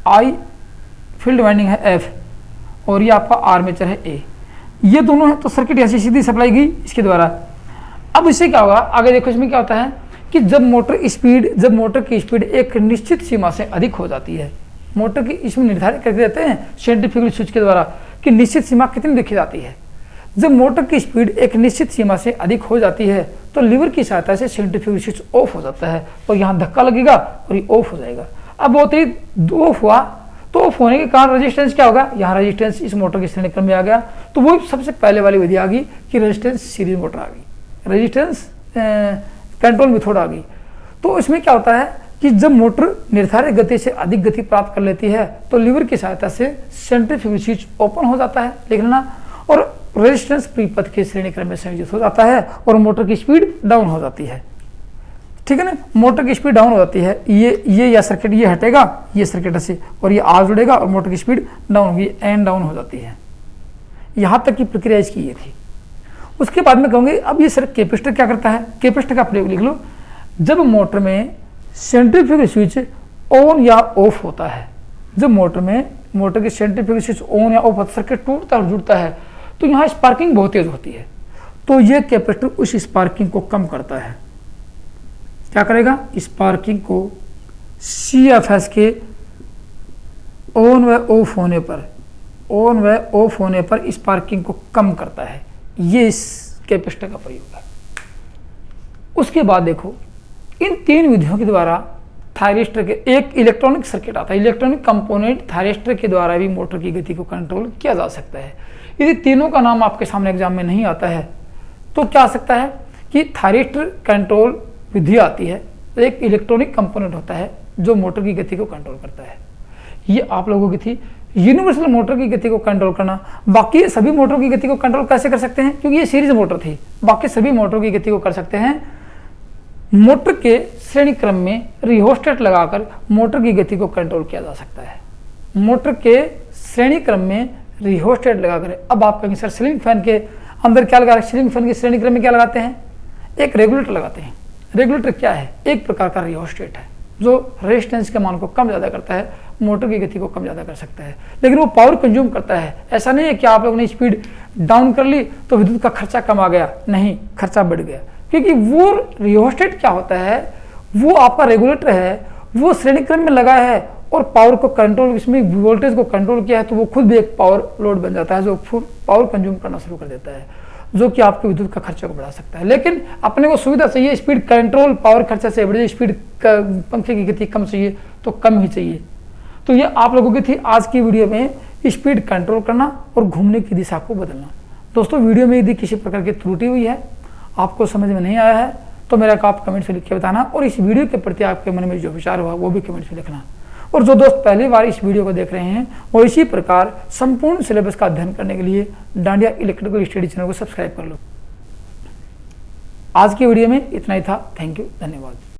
I फील्ड वाइंडिंग है F और ये आपका आर्मेचर है A, ये दोनों है। तो सर्किट यहाँ से सीधी सप्लाई गई इसके द्वारा। अब इससे क्या होगा, आगे देखो इसमें क्या होता है कि जब मोटर की स्पीड एक निश्चित सीमा से अधिक हो जाती है, मोटर की इसमें निर्धारित करके देते हैं सेंट्रीफ्यूगल स्विच के द्वारा कि निश्चित सीमा कितनी देखी जाती है। जब मोटर की स्पीड एक निश्चित सीमा से अधिक हो जाती है तो लीवर की सहायता से सेंट्रीफ्यूगल स्विच ऑफ हो जाता है और यहाँ धक्का लगेगा और ये ऑफ हो जाएगा। अब बहुत ही ऑफ हुआ तो ऑफ होने के कारण रेजिस्टेंस क्या होगा, यहाँ रेजिस्टेंस इस मोटर के श्रेणी क्रम में आ गया। तो वो सबसे पहले वाली विधि आ गई कि रेजिस्टेंस सीरीज मोटर आ गई, रेजिस्टेंस कंट्रोल मेथड आ गई। तो इसमें क्या होता है कि जब मोटर निर्धारित गति से अधिक गति प्राप्त कर लेती है तो लीवर की सहायता से सेंट्रीफ्यूगल स्विच ओपन हो जाता है, लिख लेना, और रेजिस्टेंस परिपथ के श्रेणी क्रम में संयोजित हो जाता है और मोटर की स्पीड डाउन हो जाती है। ठीक है ना, मोटर की स्पीड डाउन हो जाती है। ये या सर्किट ये हटेगा, ये सर्किट से, और ये आर जुड़ेगा और मोटर की स्पीड डाउन होगी, एंड डाउन हो जाती है। यहाँ तक की प्रक्रिया इसकी ये थी। उसके बाद में कहूँगी अब ये सर कैपेसिटर क्या करता है, कैपेसिटर का प्रयोग लिख लो। जब मोटर में सेंट्रीफ्यूगल स्विच ऑन या ऑफ होता है, जब मोटर की सेंट्रीफ्यूगल स्विच ऑन या ऑफ होता है, सर्किट टूटता और जुड़ता है तो यहाँ स्पार्किंग बहुत तेज होती है। तो ये कैपेसिटर उस स्पार्किंग को कम करता है। क्या करेगा, स्पार्किंग को CFS के ऑन व ऑफ होने पर स्पार्किंग को कम करता है। ये इस कैपेसिटर का प्रयोग है। उसके बाद देखो इन तीन विधियों के द्वारा थायरिस्टर के एक इलेक्ट्रॉनिक सर्किट आता है, इलेक्ट्रॉनिक कंपोनेंट थायरिस्टर के द्वारा भी मोटर की गति को कंट्रोल किया जा सकता है। यदि तीनों का नाम आपके सामने एग्जाम में नहीं आता है तो क्या आ सकता है कि थायरिस्टर कंट्रोल विधि आती है, तो एक इलेक्ट्रॉनिक कंपोनेंट होता है जो मोटर की गति को कंट्रोल करता है। ये आप लोगों की थी यूनिवर्सल मोटर की गति को कंट्रोल करना। बाकी सभी मोटर की गति को कंट्रोल कैसे कर सकते हैं, क्योंकि ये सीरीज मोटर थी, बाकी सभी मोटर की गति को कर सकते हैं मोटर के श्रेणी क्रम में रिहोस्टेट लगाकर मोटर की गति को कंट्रोल किया जा सकता है। मोटर के श्रेणी क्रम में रिहोस्टेट लगाकर, अब आप कहेंगे सर सीलिंग फैन के अंदर क्या लगा रहे, सीलिंग फैन के श्रेणी क्रम में क्या लगाते हैं, एक रेगुलेटर लगाते हैं। रेगुलेटर क्या है, एक प्रकार का रिहोस्टेट है जो रेजिस्टेंस के मान को कम ज़्यादा करता है, मोटर की गति को कम ज़्यादा कर सकता है, लेकिन वो पावर कंज्यूम करता है। ऐसा नहीं है कि आप लोगों ने स्पीड डाउन कर ली तो विद्युत का खर्चा कम आ गया, नहीं, खर्चा बढ़ गया। क्योंकि वो रिहोस्टेट क्या होता है, वो आपका रेगुलेटर है, वो श्रेणी क्रम में लगा है और पावर को कंट्रोल, इसमें वोल्टेज को कंट्रोल किया है तो वो खुद भी एक पावर लोड बन जाता है जो पावर कंज्यूम करना शुरू कर देता है, जो कि आपके विद्युत का खर्चे को बढ़ा सकता है। लेकिन अपने को सुविधा चाहिए, स्पीड कंट्रोल पावर खर्चा से बढ़िया, स्पीड पंखे की गति कम चाहिए तो कम ही चाहिए। तो ये आप लोगों की थी आज की वीडियो में, स्पीड कंट्रोल करना और घूमने की दिशा को बदलना। दोस्तों वीडियो में यदि किसी प्रकार की त्रुटि हुई है, आपको समझ में नहीं आया है, तो मेरा आप कमेंट से लिख के बताना, और इस वीडियो के प्रति आपके मन में जो विचार हुआ वो भी कमेंट से लिखना। और जो दोस्त पहली बार इस वीडियो को देख रहे हैं वो इसी प्रकार संपूर्ण सिलेबस का अध्ययन करने के लिए डांडिया इलेक्ट्रिकल स्टडी चैनल को सब्सक्राइब कर लो। आज की वीडियो में इतना ही था। थैंक यू, धन्यवाद।